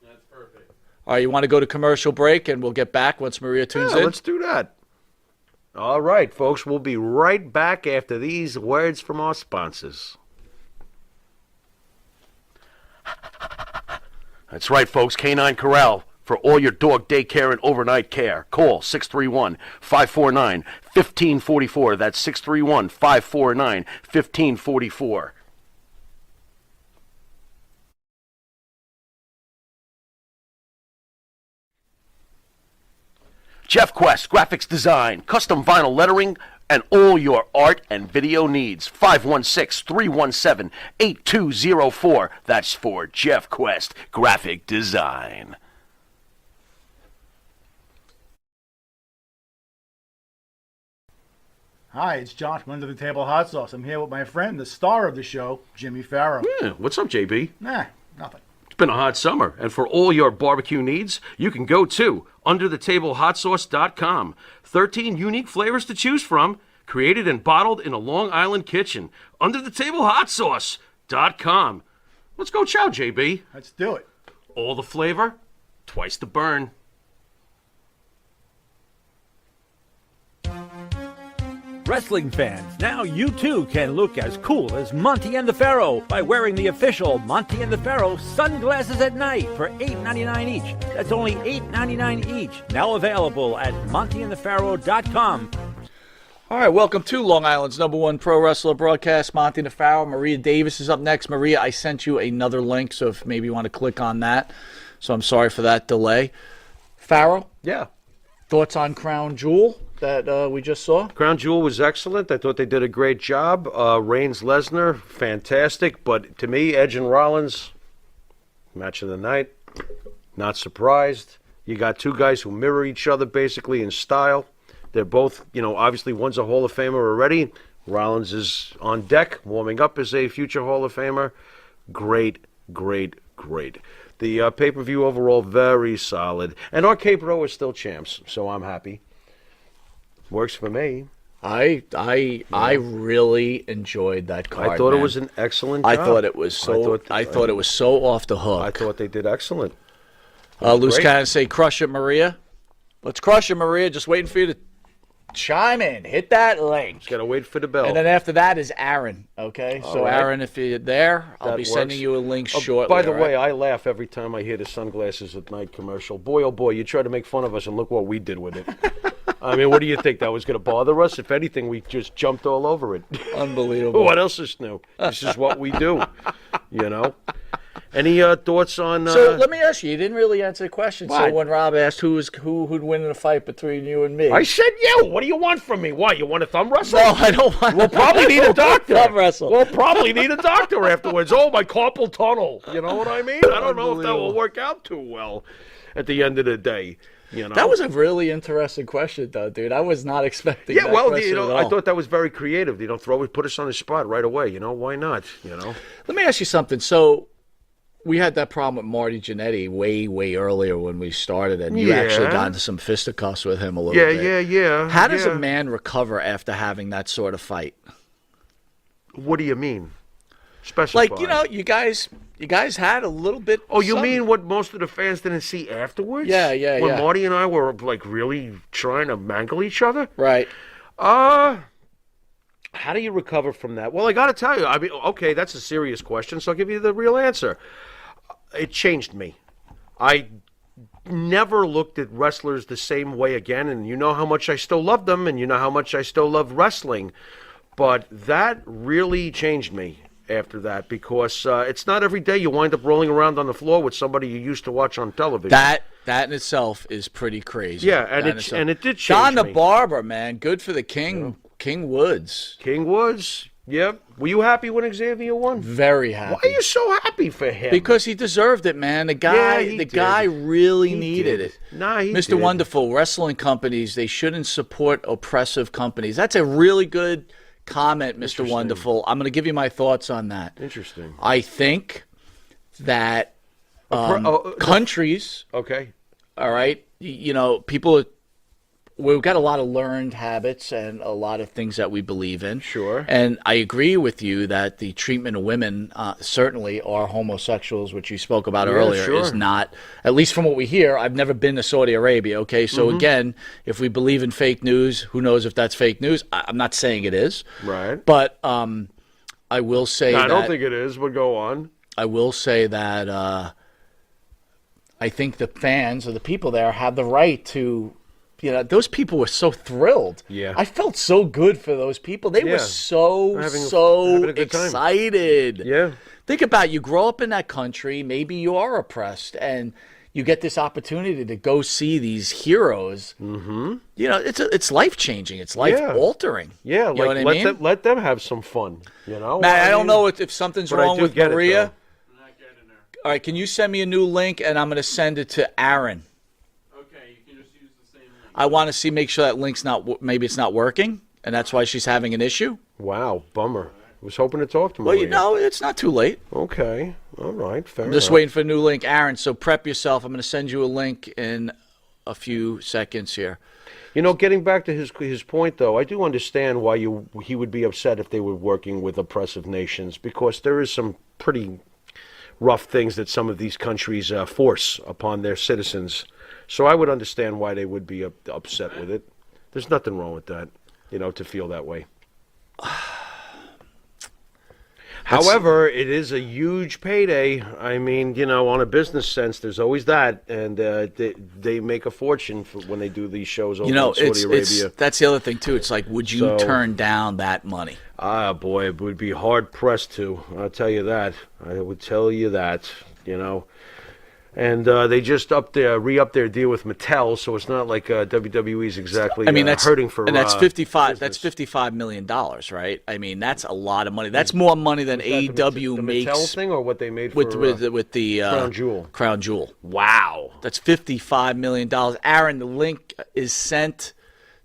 That's perfect. All right, you want to go to commercial break, and we'll get back once Maria tunes in? let's do that. All right, folks. We'll be right back after these words from our sponsors. That's right, folks. Canine Corral. For all your dog daycare and overnight care, call 631-549-1544. That's 631-549-1544. Jeff Quest, graphics design, custom vinyl lettering, and all your art and video needs. 516-317-8204. That's for Jeff Quest, graphic design. Hi, it's John from Under the Table Hot Sauce. I'm here with my friend, the star of the show, Jimmy Farrow. Yeah, what's up, JB? Nah, nothing. It's been a hot summer, and for all your barbecue needs, you can go to underthetablehotsauce.com. 13 unique flavors to choose from, created and bottled in a Long Island kitchen. Underthetablehotsauce.com. Let's go chow, JB. Let's do it. All the flavor, twice the burn. Wrestling fans, now you too can look as cool as Monty and the Pharaoh by wearing the official Monty and the Pharaoh sunglasses at night for $8.99 each. That's only $8.99 each. Now available at montyandthepharaoh.com. All right, welcome to Long Island's #1 pro wrestler broadcast, Monty and the Pharaoh. Maria Davis is up next. Maria, I sent you another link, so if maybe you want to click on that. So I'm sorry for that delay. Pharaoh, Yeah. thoughts on Crown Jewel that we just saw? Crown Jewel was excellent. I thought they did a great job. Reigns Lesnar, fantastic. But to me, Edge and Rollins, match of the night. Not surprised. You got two guys who mirror each other basically in style. They're both, obviously one's a Hall of Famer already. Rollins is on deck, warming up as a future Hall of Famer. Great, great, great. The pay-per-view overall, very solid. And our Cape Row is still champs, so I'm happy. Works for me. I really enjoyed that card. I thought man. it was an excellent I job. thought it was so. I thought it was so off the hook. I thought they did excellent. Loose Great. Cannon say, "Crush it, Maria." Let's crush it, Maria. Just waiting for you to chime in. Hit that link. Gotta wait for the bell. And then after that is Aaron, okay? So, right. Aaron, if you're there, I'll be sending you a link shortly. By the all way, right? I laugh every time I hear the sunglasses at night commercial. Boy, oh boy, you try to make fun of us, and look what we did with it. I mean, what do you think? That was going to bother us? If anything, we just jumped all over it. Unbelievable. What else is new? This is what we do, you know? Any thoughts on... So let me ask you didn't really answer the question. What? So when Rob asked who'd win in a fight between you and me. I said you. What do you want from me? What, you want a thumb wrestle? No, I don't want We'll probably need a doctor. Thumb wrestle. We'll probably need a doctor afterwards. Oh, my carpal tunnel. You know what I mean? I don't know if that will work out too well at the end of the day. You know? That was a really interesting question, though, dude. I was not expecting that question you know, at all. I thought that was very creative. You know, put us on the spot right away. You know, why not? You know. Let me ask you something. So we had that problem with Marty Jannetty way earlier when we started, and you actually got into some fisticuffs with him a little bit. Yeah. How does a man recover after having that sort of fight? What do you mean? Specify. Like, you know, you guys had a little bit. Oh, you something. mean what most of the fans didn't see afterwards? Yeah. When Marty and I were like really trying to mangle each other? Right. How do you recover from that? Well, I got to tell you. I mean, okay, that's a serious question, so I'll give you the real answer. It changed me. I never looked at wrestlers the same way again, and you know how much I still love them, and you know how much I still love wrestling. But that really changed me after that, because it's not every day you wind up rolling around on the floor with somebody you used to watch on television. That in itself is pretty crazy. Yeah, and it did change Don the me. Barber, man, good for the King. Yeah. King Woods. King Woods. Yep. Were you happy when Xavier won? Very happy. Why are you so happy for him? Because he deserved it, man. The guy really needed it. Nah, he Mr. did. Wonderful, wrestling companies, they shouldn't support oppressive companies. That's a really good comment, Mr. Wonderful. I'm going to give you my thoughts on that. Interesting. I think that countries, okay, all right, you know, people, we've got a lot of learned habits and a lot of things that we believe in. Sure. And I agree with you that the treatment of women, certainly are homosexuals, which you spoke about earlier, sure. is not, at least from what we hear. I've never been to Saudi Arabia, okay? So again, if we believe in fake news, who knows if that's fake news? I'm not saying it is. Right. But I will say I don't think it is, but go on. I will say that I think the fans or the people there have the right to... You know, those people were so thrilled. Yeah. I felt so good for those people. They were so having a good time. excited. Yeah. Think about it. You grow up in that country, maybe you are oppressed, and you get this opportunity to go see these heroes. Mm-hmm. You know, it's life-changing. It's life-altering. Yeah, you know what I mean? Let them have some fun, you know? Matt, I don't know if something's wrong with Maria. It, All right, can you send me a new link, and I'm going to send it to Aaron. I want to make sure that link's maybe it's not working, and that's why she's having an issue. Wow, bummer. I was hoping to talk to Maria. Well, you know, it's not too late. Okay, all right, fair enough. Just waiting for a new link. Aaron, so prep yourself. I'm going to send you a link in a few seconds here. You know, getting back to his point, though, I do understand why he would be upset if they were working with oppressive nations, because there is some pretty rough things that some of these countries force upon their citizens. So I would understand why they would be upset with it. There's nothing wrong with that, you know, to feel that way. However, it is a huge payday. I mean, you know, on a business sense, there's always that, and they make a fortune when they do these shows over in Saudi Arabia. That's the other thing too. It's like, would you turn down that money? Ah, boy, it would be hard pressed to. I'll tell you that. I would tell you that. You know. And they just re-upped their deal with Mattel, so it's not like WWE's exactly that's hurting for. And that's business. That's $55 million, right? I mean, that's a lot of money. That's more money than AEW the makes. Mattel thing, or what they made for with the Crown Jewel. Crown Jewel. Wow, that's $55 million. Aaron, the link is sent.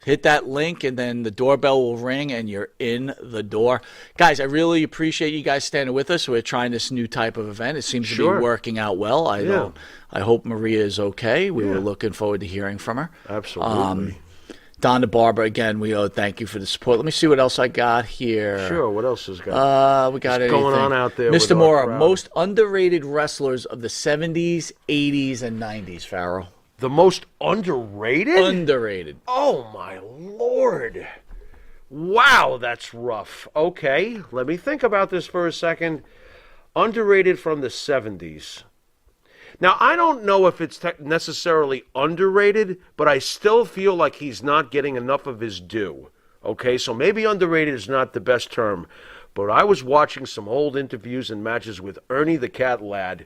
Hit that link, and then the doorbell will ring, and you're in the door. Guys, I really appreciate you guys standing with us. We're trying this new type of event. It seems to be working out well. I hope Maria is okay. We were looking forward to hearing from her. Absolutely. Don the Barber, again, we thank you for the support. Let me see what else I got here. Sure, what else has got? We got anything going on out there? Mr. Mora, most underrated wrestlers of the 70s, 80s, and 90s, Farrell. The most underrated? Underrated. Oh, my Lord. Wow, that's rough. Okay, let me think about this for a second. Underrated from the 70s. Now, I don't know if it's necessarily underrated, but I still feel like he's not getting enough of his due. Okay, so maybe underrated is not the best term, but I was watching some old interviews and matches with Ernie the Cat Lad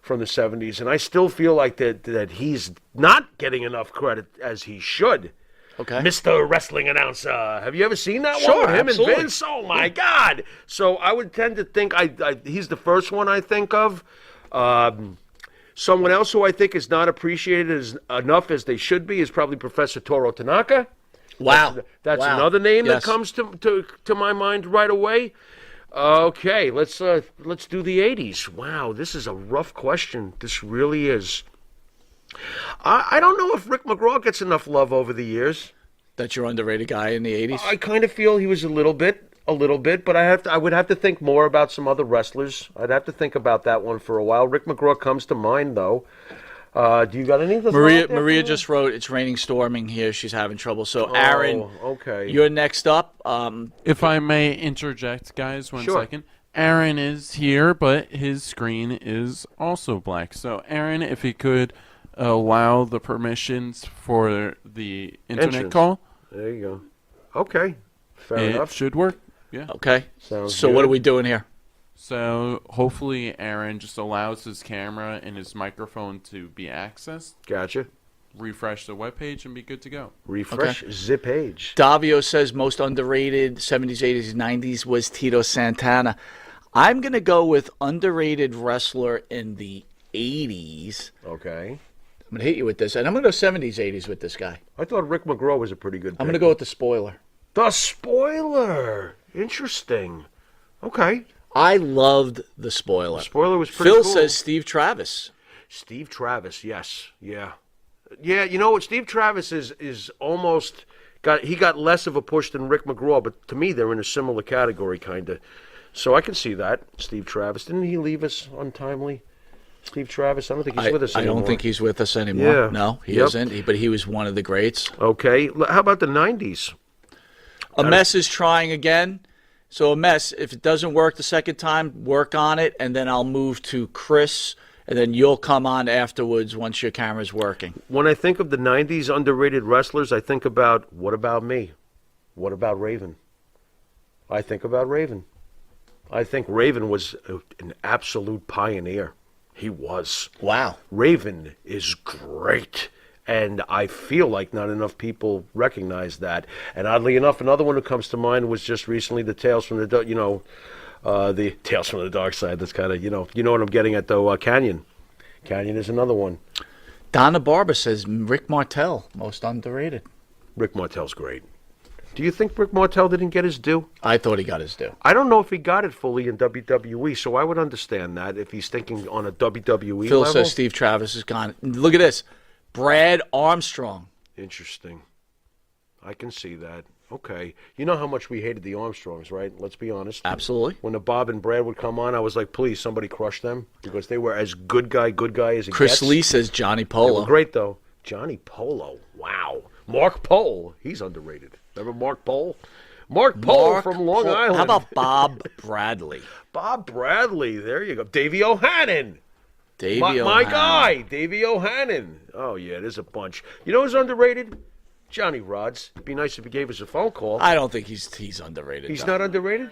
from the 70s, and I still feel like that he's not getting enough credit as he should. Okay. Mr. Wrestling Announcer. Have you ever seen that Sure, one with him absolutely. and Vince? Oh, my God. So I would tend to think he's the first one I think of. Someone else who I think is not appreciated enough as they should be is probably Professor Toro Tanaka. Wow. That's Wow. another name Yes. that comes to my mind right away. Okay, let's do the 80s. Wow, this is a rough question. This really is. I don't know if Rick McGraw gets enough love over the years. That's your underrated guy in the 80s? I kind of feel he was a little bit, but I would have to think more about some other wrestlers. I'd have to think about that one for a while. Rick McGraw comes to mind, though. Do you got anything? Maria just wrote, it's raining storming here. She's having trouble. So, Aaron, okay. you're next up. If I may interject, guys, one Sure. second. Aaron is here, but his screen is also black. So, Aaron, if you could allow the permissions for the internet Entrance. call, There you go. Okay, fair it enough. should work. Yeah. Okay. Sounds So good. what are we doing here? So, hopefully, Aaron just allows his camera and his microphone to be accessed. Gotcha. Refresh the webpage and be good to go. Refresh the page. Davio says most underrated 70s, 80s, 90s was Tito Santana. I'm going to go with underrated wrestler in the 80s. Okay. I'm going to hit you with this. And I'm going to go 70s, 80s with this guy. I thought Rick McGraw was a pretty good pick. I'm going to go with the spoiler. The spoiler. Interesting. Okay. I loved the spoiler. Spoiler was pretty Phil cool. says Steve Travis. Steve Travis, yes. Yeah. Yeah, you know what? Steve Travis is almost got less of a push than Rick McGraw, but to me they're in a similar category kind of. So I can see that. Steve Travis. Didn't he leave us untimely? Steve Travis? I don't think he's with us I anymore. don't think he's with us anymore. Yeah. No, he Yep. isn't. But he was one of the greats. Okay. How about the 90s? A Mess is trying again. So A Mess, if it doesn't work the second time, work on it, and then I'll move to Chris, and then you'll come on afterwards once your camera's working. When I think of the 90s underrated wrestlers, I think about, what about me? What about Raven? I think about Raven. I think Raven was an absolute pioneer. He was. Wow. Raven is great. And I feel like not enough people recognize that. And oddly enough, another one who comes to mind was just recently the Tales from the Tales from the Dark Side. That's kind of, you know what I'm getting at, though. Canyon. Canyon is another one. Donna Barber says Rick Martel, most underrated. Rick Martel's great. Do you think Rick Martel didn't get his due? I thought he got his due. I don't know if he got it fully in WWE, so I would understand that if he's thinking on a WWE Phil level. says Steve Travis is gone. Look at this. Brad Armstrong. Interesting. I can see that. Okay. You know how much we hated the Armstrongs, right? Let's be honest. Absolutely. When the Bob and Brad would come on, I was like, please, somebody crush them. Because they were as good guy as it Chris gets. Lee says Johnny They were Polo. great, though. Johnny Polo. Wow. Mark Pole. He's underrated. Remember Mark Pole? Mark Pole from Long Island. How about Bob Bradley? Bob Bradley? There you go. Davey O'Hannon. Davey My O'Hannon. guy, Davey O'Hannon. Oh, yeah, there's a bunch. You know who's underrated? Johnny Rods. It'd be nice if he gave us a phone call. I don't think he's underrated. He's though. not underrated?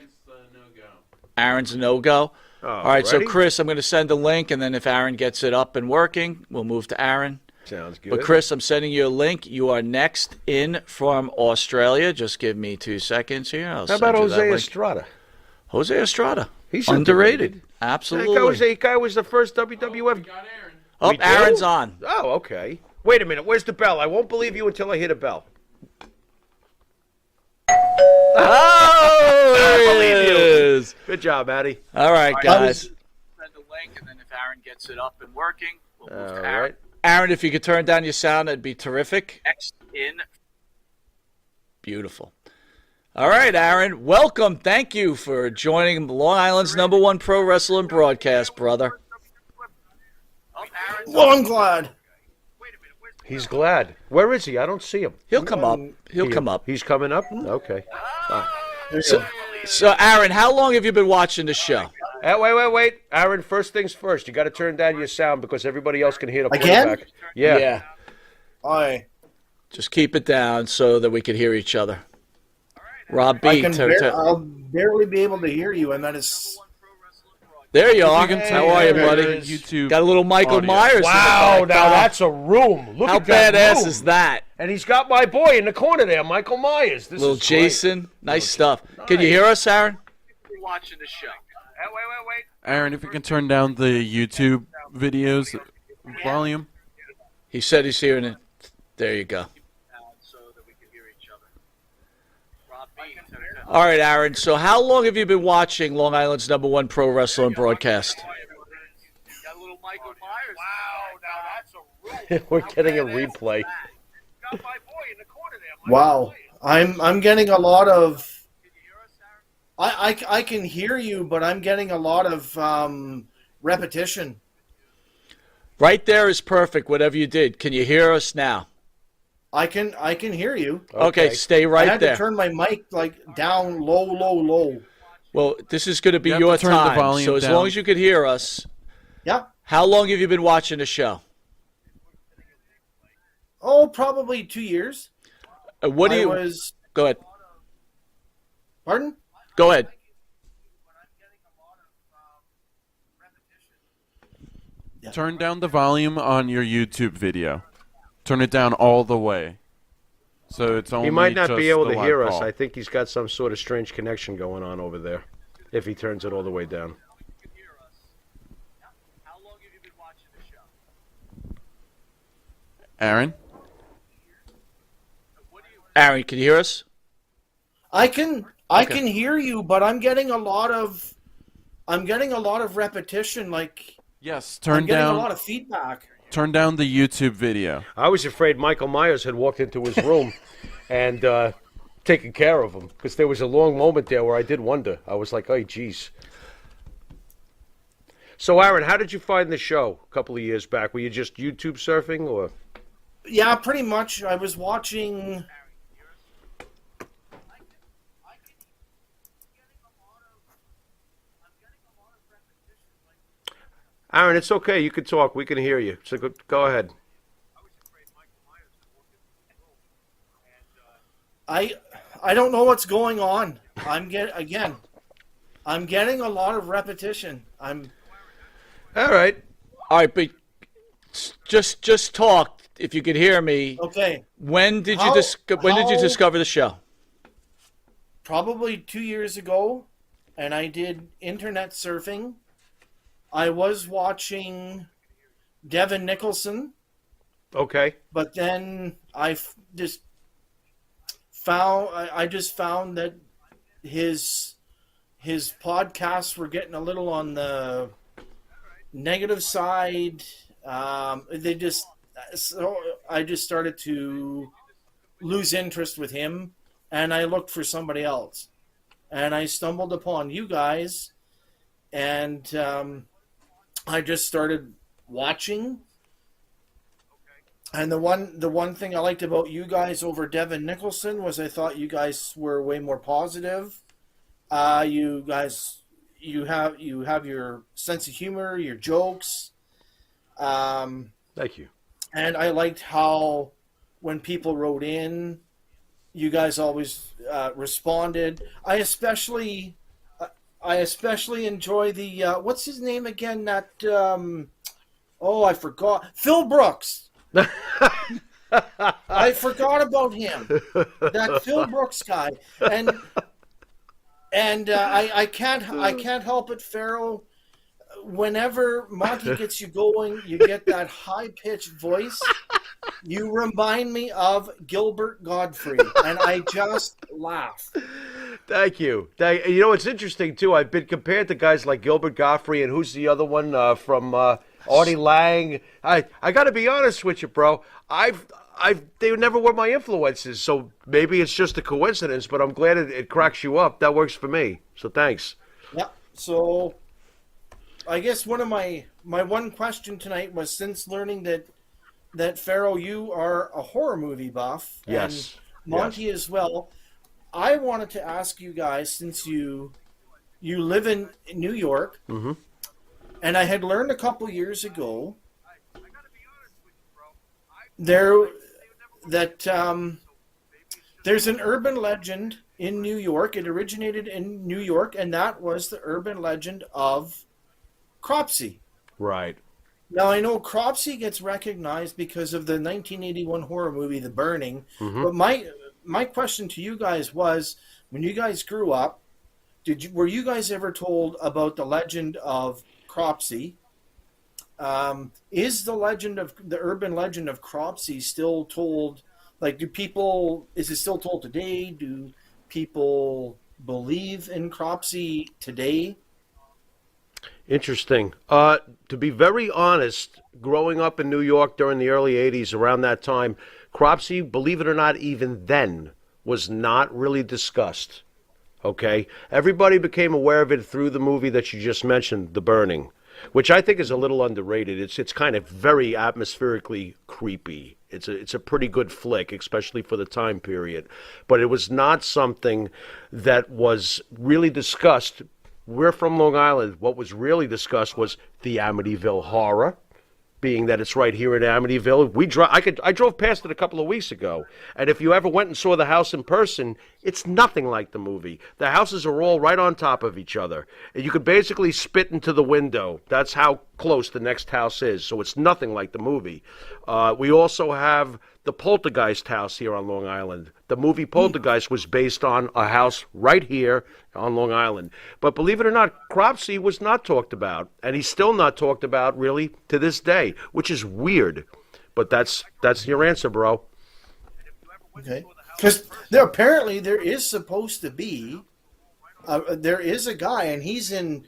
Aaron's a no-go. All right, so Alrighty. Chris, I'm going to send a link, and then if Aaron gets it up and working, we'll move to Aaron. Sounds good. But Chris, I'm sending you a link. You are next in from Australia. Just give me 2 seconds here. I'll How send about you that Jose link. Estrada? Jose Estrada. He's underrated. That Absolutely. guy was the first WWF. Oh, We do? Aaron's on. Oh, okay. Wait a minute. Where's the bell? I won't believe you until I hit a bell. Oh, I there believe it you. is. Good job, Maddie. All right, guys. Send a link, and then if Aaron gets it up and working, we'll move All to Aaron. right. Aaron, if you could turn down your sound, that'd be terrific. Next in. Beautiful. All right, Aaron. Welcome. Thank you for joining Long Island's #1 pro wrestling broadcast, brother. Oh, Aaron's Well, I'm glad. Wait a minute. Where's He's glad. Where is he? I don't see him. He'll come up. He'll come up. He's coming up? Okay. So, Aaron, how long have you been watching the show? Wait. Aaron, first things first. You got to turn down your sound because everybody else can hear the quarterback. Again? Yeah. I Just keep it down so that we can hear each other. Rob B. I'll barely be able to hear you, and that is... There you are. can How are you, tell buddy? YouTube Got a little Michael audio. Myers. Wow, in the back. now that's a room. Look How at that badass room. is that? And he's got my boy in the corner there, Michael Myers. This Little is great. Jason. Nice stuff. Can you hear us, Aaron? You're watching the show. Wait. Aaron, if you can turn down the YouTube videos volume. He said he's hearing it. There you go. So that we can hear each other. Rob B. All right, Aaron. So how long have you been watching Long Island's #1 pro wrestling broadcast? Got a little Michael Myers. Wow, now that's a room. We're getting a replay. Got my boy in the corner there. Wow. I'm getting a lot of... I can hear you, but I'm getting a lot of repetition. Right there is perfect, whatever you did. Can you hear us now? I can hear you. Okay, stay I right had there. to turn my mic down low. Well, this is going to be You have your to turn the time. volume So as down. long as you can hear us. Yeah. How long have you been watching the show? Oh, probably 2 years. What do you? Go ahead. Pardon? Go ahead. Turn down the volume on your YouTube video. Turn it down all the way. So it's only He might not just be able the to live hear us. call. I think he's got some sort of strange connection going on over there if he turns it all the way down. How long have you been watching the show? Aaron? Aaron, can you hear us? I can hear you, but I'm getting a lot of repetition. Like Yes, I'm turn getting down a lot of feedback. turn down the YouTube video. I was afraid Michael Myers had walked into his room and taken care of him because there was a long moment there where I did wonder. I was like, oh, geez. So, Aaron, how did you find the show a couple of years back? Were you just YouTube surfing or? Yeah, pretty much. I was watching. Aaron, it's okay. You can talk. We can hear you. So go ahead. I don't know what's going on. I'm getting a lot of repetition. All right. But just talk if you could hear me. Okay. When did you discover the show? Probably 2 years ago, and I did internet surfing. I was watching Devin Nicholson. Okay. But then I just found that his podcasts were getting a little on the negative side. So I just started to lose interest with him, and I looked for somebody else, and I stumbled upon you guys, and I just started watching. And the one thing I liked about you guys over Devin Nicholson was I thought you guys were way more positive. You guys, you have your sense of humor, your jokes. Thank you. And I liked how when people wrote in, you guys always responded. I especially enjoy the what's his name again? That I forgot. Phil Brooks. I forgot about him. That Phil Brooks guy, and I can't help it, Pharaoh. Whenever Monty gets you going, you get that high pitched voice. You remind me of Gilbert Godfrey, and I just laugh. Thank you. You know, it's interesting too. I've been compared to guys like Gilbert Godfrey and who's the other one from Artie Lang. I got to be honest with you, bro. They never were my influences, so maybe it's just a coincidence. But I'm glad it cracks you up. That works for me. So thanks. Yeah. So I guess one of my one question tonight was, since learning that that Pharaoh, you are a horror movie buff. Yes. And Monty as well. I wanted to ask you guys, since you live in New York, and I had learned a couple years ago there's an urban legend in New York. It originated in New York, and that was the urban legend of Cropsy. Right. Now, I know Cropsy gets recognized because of the 1981 horror movie, The Burning. But my question to you guys was, when you guys grew up, were you guys ever told about the legend of Cropsy? Is the urban legend of Cropsy still told? Like, is it still told today? Do people believe in Cropsy today? Interesting. To be very honest, growing up in New York during the early 80s, around that time, Cropsy, believe it or not, even then, was not really discussed. Okay? Everybody became aware of it through the movie that you just mentioned, The Burning, which I think is a little underrated. It's kind of very atmospherically creepy. It's a pretty good flick, especially for the time period. But it was not something that was really discussed. We're from Long Island. What was really discussed was the Amityville Horror, being that it's right here in Amityville. I drove past it a couple of weeks ago, and if you ever went and saw the house in person, it's nothing like the movie. The houses are all right on top of each other, and you could basically spit into the window. That's how close the next house is, so it's nothing like the movie. We also have the Poltergeist house here on Long Island. The movie Poltergeist was based on a house right here on Long Island. But believe it or not, Cropsy was not talked about, and he's still not talked about really to this day, which is weird. But that's your answer, bro. Okay. Because apparently there is supposed to be, there is a guy, and he's in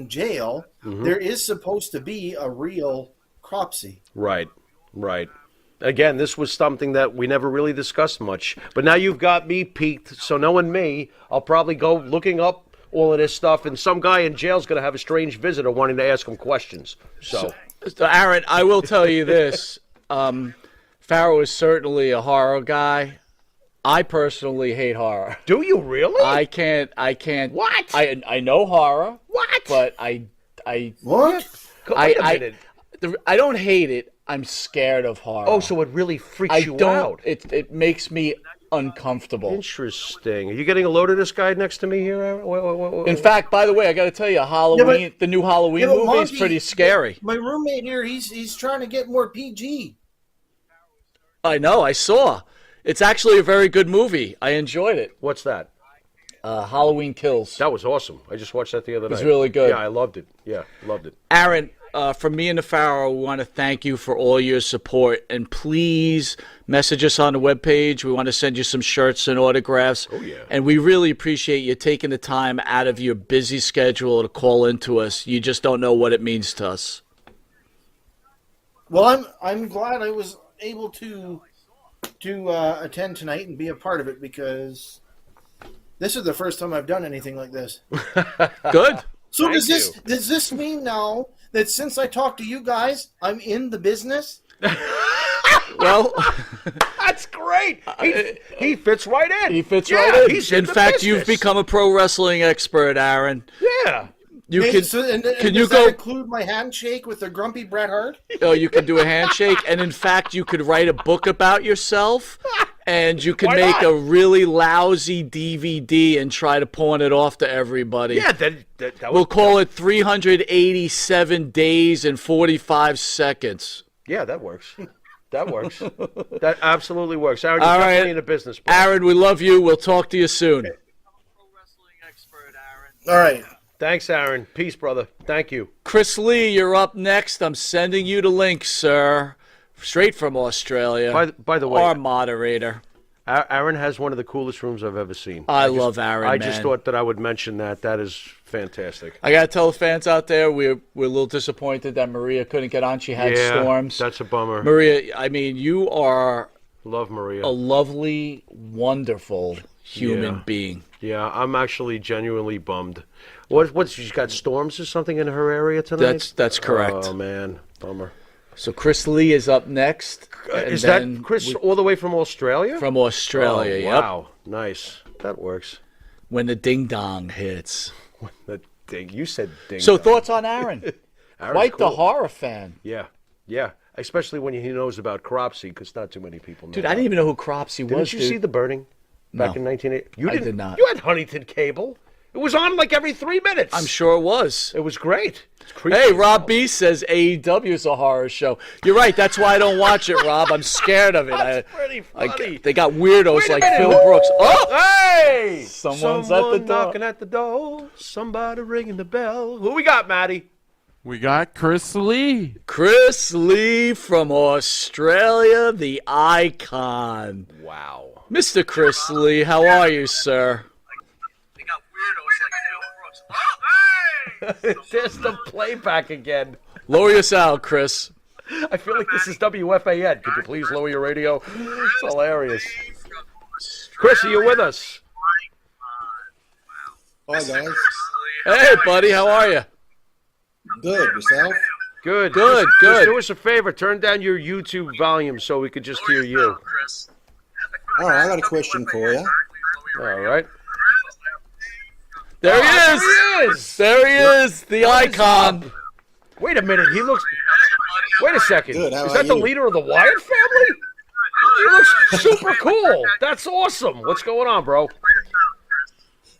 jail. There is supposed to be a real Cropsy. Right. Again, this was something that we never really discussed much. But now you've got me peaked, so knowing me, I'll probably go looking up all of this stuff, and some guy in jail's going to have a strange visitor wanting to ask him questions. So Aaron, I will tell you this. Farrow is certainly a horror guy. I personally hate horror. Do you really? I can't. What? I know horror. What? But What? Wait a minute. I don't hate it. I'm scared of horror. Oh, so it really freaks you out. It makes me uncomfortable. Interesting. Are you getting a load of this guy next to me here? In fact, by the way, I got to tell you, the new Halloween movie Monty, is pretty scary. My roommate here, he's trying to get more PG. I know. I saw. It's actually a very good movie. I enjoyed it. What's that? Halloween Kills. That was awesome. I just watched that the other night. It was really good. Yeah, I loved it. Yeah, loved it. Aaron, from me and the Pharaoh, we want to thank you for all your support. And please message us on the webpage. We want to send you some shirts and autographs. Oh, yeah. And we really appreciate you taking the time out of your busy schedule to call into us. You just don't know what it means to us. Well, I'm glad I was able to attend tonight and be a part of it, because this is the first time I've done anything like this. Good. So does this mean now that since I talked to you guys, I'm in the business? Well, that's great. He fits right in. He fits right in. He's in fact, business. You've become a pro wrestling expert, Aaron. Yeah. You Hey, can. can you go include my handshake with the grumpy Bret Hart? Oh, you can do a handshake, and in fact, you could write a book about yourself, and you could make a really lousy DVD and try to pawn it off to everybody. Yeah, we'll call it 387 days and 45 seconds. Yeah, that works. That works. That absolutely works. Aaron, you're All definitely right. in the business. Bro. Aaron, we love you. We'll talk to you soon. All right. Thanks, Aaron. Peace, brother. Thank you. Chris Lee, you're up next. I'm sending you the link, sir. Straight from Australia. By the way, our moderator. Aaron has one of the coolest rooms I've ever seen. I love Aaron, I man. just thought that I would mention that. That is fantastic. I got to tell the fans out there, we're a little disappointed that Maria couldn't get on. She had storms. That's a bummer. Maria, I mean, you are Love Maria. a lovely, wonderful human being. Yeah, I'm actually genuinely bummed. What? She's got storms or something in her area tonight? That's correct. Oh man, bummer. So Chris Lee is up next. Is that Chris all the way from Australia? From Australia, Oh, yep. wow. Nice. That works. When the ding dong hits. The ding. You said ding. So dong. thoughts on Aaron? Aaron's Quite the cool. horror fan. Yeah. Yeah. Especially when he knows about Cropsy, because not too many people know. Dude, I didn't even know who Cropsy was, Didn't you see The Burning back in 1980? You I did not. You had Huntington cable. It was on like every 3 minutes. I'm sure it was. It was great. It's creepy. Hey, Rob B says AEW is a horror show. You're right. That's why I don't watch it, Rob. I'm scared of it. That's pretty funny. They got weirdos Wait a like minute. Phil Brooks. Oh! Hey! Someone's at the door. knocking at the door. Somebody ringing the bell. Who we got, Maddie? We got Chris Lee. Chris Lee from Australia, the icon. Wow. Mr. Chris Lee, how are you, sir? They got weirdos like Phil Brooks. There's the playback again. Lower your sound, Chris. I feel like this is WFAN. Could you please lower your radio? It's hilarious. Chris, are you with us? Hi guys. Hey, buddy, how are you? Good. Yourself? Good. Good, Just good. do us a favor. Turn down your YouTube volume so we could just hear you. All right, I got a question for you. All right. There he is. There he is. There he is, the icon. Wait a minute. He looks. Wait a second. Good, how Is are that the you? leader of the Wyatt family? He looks super cool. That's awesome. What's going on, bro?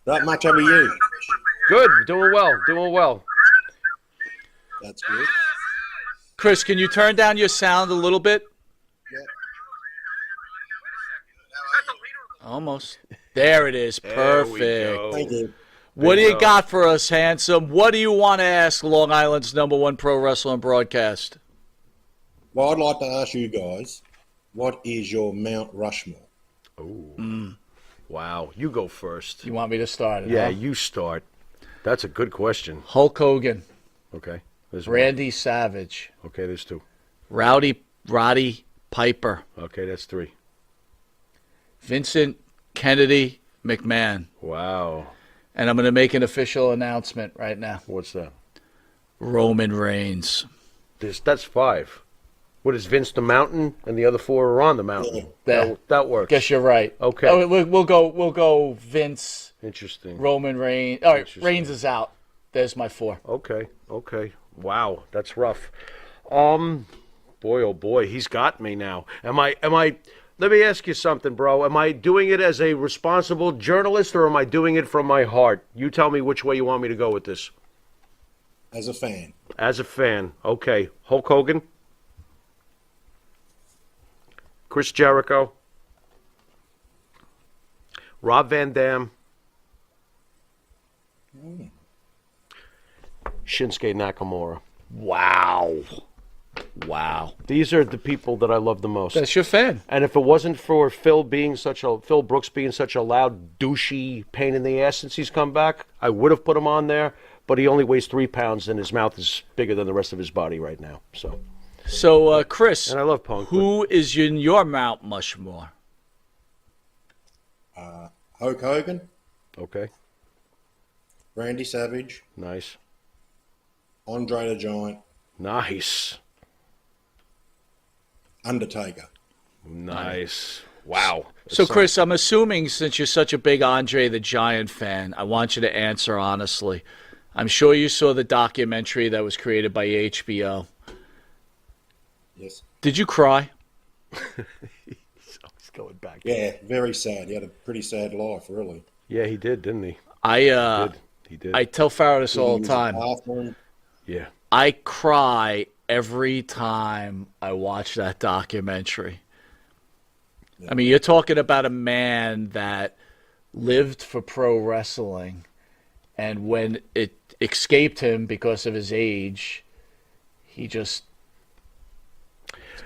Not much over you. Good. Doing well. Doing well. That's good. Chris, can you turn down your sound a little bit? Yeah. Almost. There it is. There we Perfect. go. Thank you. What do you go. got for us, handsome? What do you want to ask Long Island's #1 pro wrestling broadcast? Well, I'd like to ask you guys, what is your Mount Rushmore? Wow. You go first. You want me to start it? Yeah, huh? you start. That's a good question. Hulk Hogan, Okay. There's one. Randy Savage, Okay, there's two. Roddy Piper, Okay, that's three. Vincent Kennedy McMahon. Wow. And I'm going to make an official announcement right now. What's that? Roman Reigns. That's five. What is Vince the Mountain, and the other four are on the mountain? Yeah. That works. Guess you're right. Okay. Oh, we'll go Vince, Interesting. Roman Reigns. All right, Interesting. Reigns is out. There's my four. Okay. Wow, that's rough. Boy, oh boy, he's got me now. Am I? Let me ask you something, bro. Am I doing it as a responsible journalist, or am I doing it from my heart? You tell me which way you want me to go with this. As a fan. As a fan, okay. Hulk Hogan, Chris Jericho, Rob Van Dam, Shinsuke Nakamura. Wow. These are the people that I love the most. That's your fan. And if it wasn't for Phil Brooks being such a loud, douchey pain in the ass since he's come back, I would have put him on there. But he only weighs 3 pounds, and his mouth is bigger than the rest of his body right now. So, Chris, And I love Punk. who is in your Mount Rushmore? Hulk Hogan, Okay, Randy Savage, nice. Andre the Giant, Nice. Undertaker. Nice. Wow. So, Chris, I'm assuming since you're such a big Andre the Giant fan, I want you to answer honestly. I'm sure you saw the documentary that was created by HBO. Yes. Did you cry? He's going back. Yeah, very sad. He had a pretty sad life, really. Yeah, he did, didn't he? He did. I tell Farrah this all He the was a time. bathroom. Yeah. I cry every time I watch that documentary. I mean, you're talking about a man that lived for pro wrestling, and when it escaped him because of his age, he just...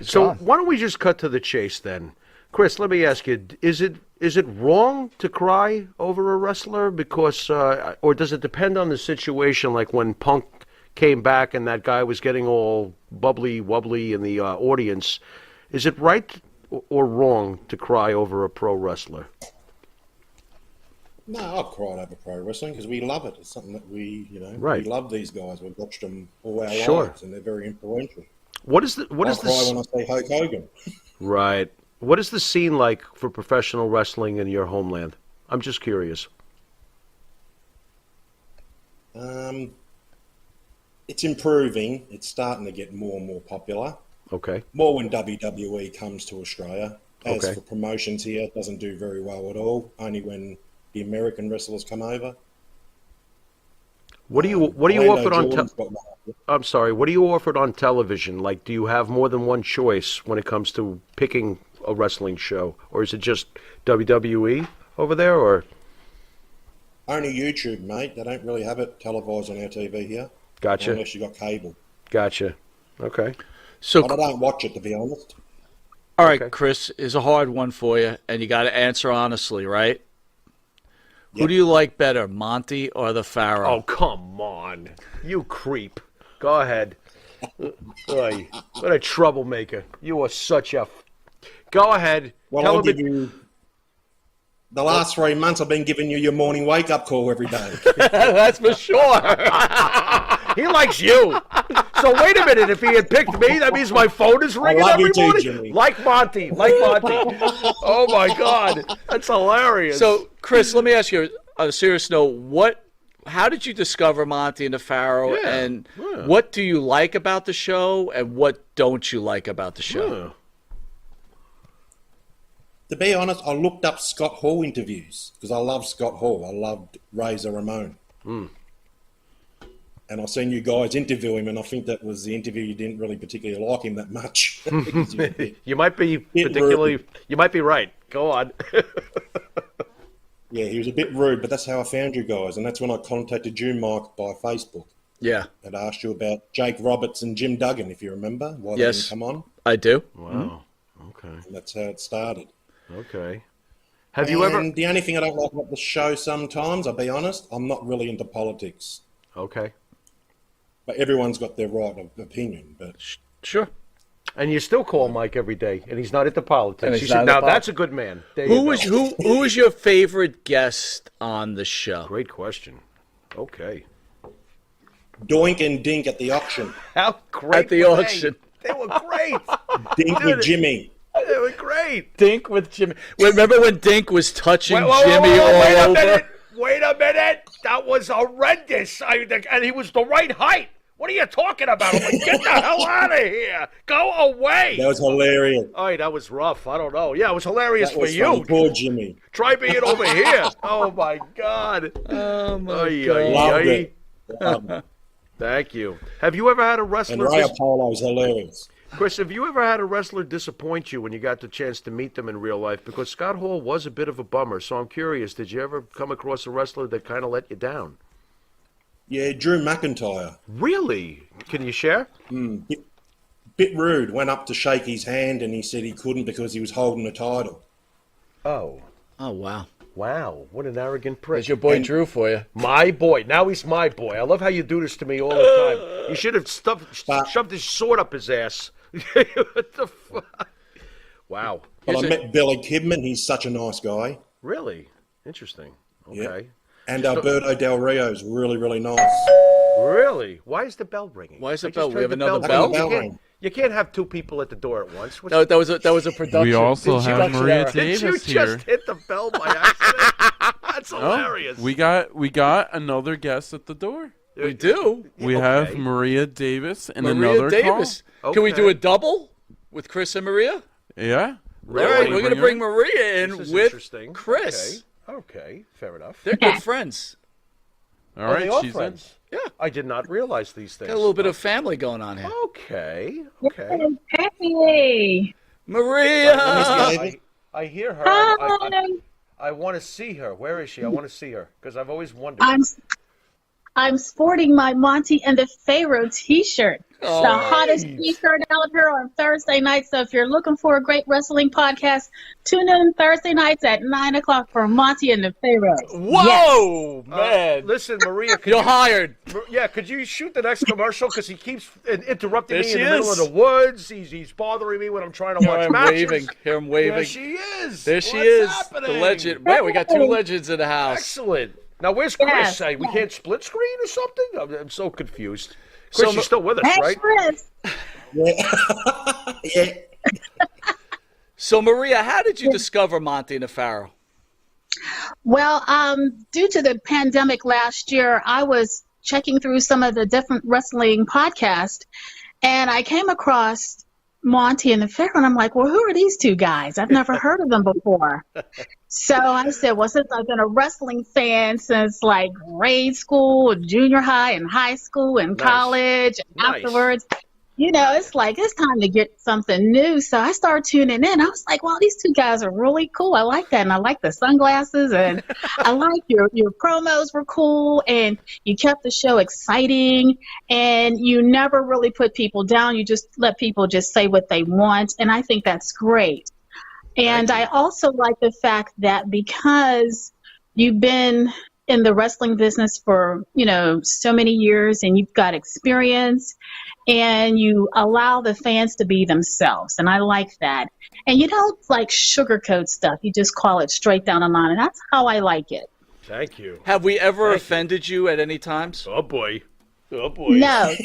So gone. why don't we just cut to the chase then? Chris, let me ask you, is it wrong to cry over a wrestler? Because, or does it depend on the situation, like when Punk came back and that guy was getting all bubbly-wubbly in the audience? Is it right or wrong to cry over a pro wrestler? No, I've cried over pro wrestling because we love it. It's something that we Right. we love these guys. We've watched them all our Sure. lives, and they're very influential. What is the I cry when I see Hulk Hogan. right? What is the scene like for professional wrestling in your homeland? I'm just curious. It's improving. It's starting to get more and more popular. Okay. More when WWE comes to Australia. As Okay. for promotions here, it doesn't do very well at all. Only when the American wrestlers come over. What do you Orlando offered on? Jordan's got one. I'm sorry. What do you offered on television? Like, do you have more than one choice when it comes to picking a wrestling show, or is it just WWE over there? Or Only YouTube, mate. They don't really have it televised on our TV here. gotcha, Unless you got cable. gotcha. Okay. So, But I don't watch it, to be honest. all right, okay. Chris, is a hard one for you, and you got to answer honestly, right? Who Yep. do you like better, Monty or the Pharaoh? Oh, come on, you creep. Go ahead. Oy, what a troublemaker. You are such a. Go ahead. Well, Tell I'll him give it- you... The last 3 months, I've been giving you your morning wake-up call every day. That's for sure. He likes you. So wait a minute. If he had picked me, that means my phone is ringing love you every too, morning. Jimmy. Like Monty. Oh my God, that's hilarious. So, Chris, let me ask you on a serious note, how did you discover Monty and the Pharaoh, Yeah, and yeah. what do you like about the show, and what don't you like about the show? Yeah. To be honest, I looked up Scott Hall interviews because I love Scott Hall. I loved Razor Ramon. And I seen you guys interview him, and I think that was the interview you didn't really particularly like him that much. Because you're a bit- You might be particularly. You might be right. Go on. yeah, he was a bit rude, but that's how I found you guys, and that's when I contacted you, Mike, by Facebook Yeah, and asked you about Jake Roberts and Jim Duggan, if you remember. Why they Yes. didn't come on? I do. Wow. Okay. And that's how it started. Okay. Have you ever? And the only thing I don't like about the show sometimes, I'll be honest, I'm not really into politics. Okay. But everyone's got their right of opinion. But Sure. And you still call Mike every day, and he's not into politics. And he's You not said, into now politics. that's a good man. There you Who was your favorite guest on the show? Great question. Okay. Doink and Dink at the auction. How great At the were they? auction. They were great. Dink Dude, with Jimmy. They were great. Dink with Jimmy. Remember when Dink was touching Wait, whoa, Jimmy whoa, all wait a over? minute. Wait a minute. That was horrendous. And he was the right height. What are you talking about? I'm like, get the hell out of here. Go away. That was hilarious. All right, that was rough. I don't know. Yeah, it was hilarious That for was you. funny. Poor Jimmy. Try being over here. Oh, my God. Oh my Ay, God. ay, Loved ay. it. Loved it. Thank you. Have you ever had a And wrestler... Ray Apollo's hilarious. Chris, have you ever had a wrestler disappoint you when you got the chance to meet them in real life? Because Scott Hall was a bit of a bummer, so I'm curious, did you ever come across a wrestler that kind of let you down? Yeah, Drew McIntyre. Really? Can you share? Bit rude. Went up to shake his hand and he said he couldn't because he was holding the title. Oh, Oh, wow. wow. What an arrogant prick. There's your boy Drew for you. My boy. Now he's my boy. I love how you do this to me all the time. You should have shoved his sword up his ass. What the fuck? Wow. But Here's I a- met Billy Kidman. He's such a nice guy. Really? Interesting. Yeah. Okay. And Alberto Del Rio's really, really nice. Really? Why is the bell ringing? Why is the I just bell? We heard have the another bell? You Bell can't- rang. You can't have two people at the door at once. What's That was a production. We also Did you have production Maria error? Did you Davis here. just hit the bell by accident? That's Oh, hilarious. we got another guest at the door. We do. We have Maria Davis and Maria another Davis. call? Can we do Okay. a double with Chris and Maria? call. Yeah. All right, we're going to her? bring Maria This in is with interesting. Chris. Okay, fair enough. They're good friends. All Oh, right, they are she's friends. Yeah. I did not realize these things. Got a little bit of family going on here. Okay, okay. Hey. Maria! I hear her. Hi. I want to see her. Where is she? I want to see her because I've always wondered. I'm sporting my Monty and the Pharaoh t-shirt. It's the hottest t-shirt out here on Thursday night. So if you're looking for a great wrestling podcast, tune in Thursday nights at 9 o'clock for Monty and the Pharaoh. Whoa, man. Listen, Maria, could You're you, hired. yeah, could you shoot the next commercial? Because he keeps interrupting There me she in the middle of is. the woods. He's bothering me when I'm trying to Hear watch him matches. waving. Hear him waving. There she is. There she What's is. happening? The legend. Man, we got two legends in the house. Excellent. Now, where's Chris? Yes. We can't split screen or something? I'm so confused. So, Chris, you're still with us, Hey, right? Chris. Yeah. Yeah. So, Maria, how did you discover Monty and the Pharaoh? Well, due to the pandemic last year, I was checking through some of the different wrestling podcasts, and I came across Monty and the Pharaoh, and I'm like, well, who are these two guys? I've never heard of them before. So I said, well, since I've been a wrestling fan since like grade school, junior high, and high school, and college, and afterwards, you know, it's like, it's time to get something new. So I started tuning in. I was like, wow, these two guys are really cool. I like that. And I like the sunglasses. And I like your promos were cool. And you kept the show exciting. And you never really put people down. You just let people just say what they want. And I think that's great. And I also like the fact that because you've been in the wrestling business for, you know, so many years and you've got experience, and you allow the fans to be themselves. And I like that. And you don't like sugarcoat stuff. You just call it straight down the line. And that's how I like it. Thank you. Have we ever offended you at any times? Oh, boy. Oh, boy. No.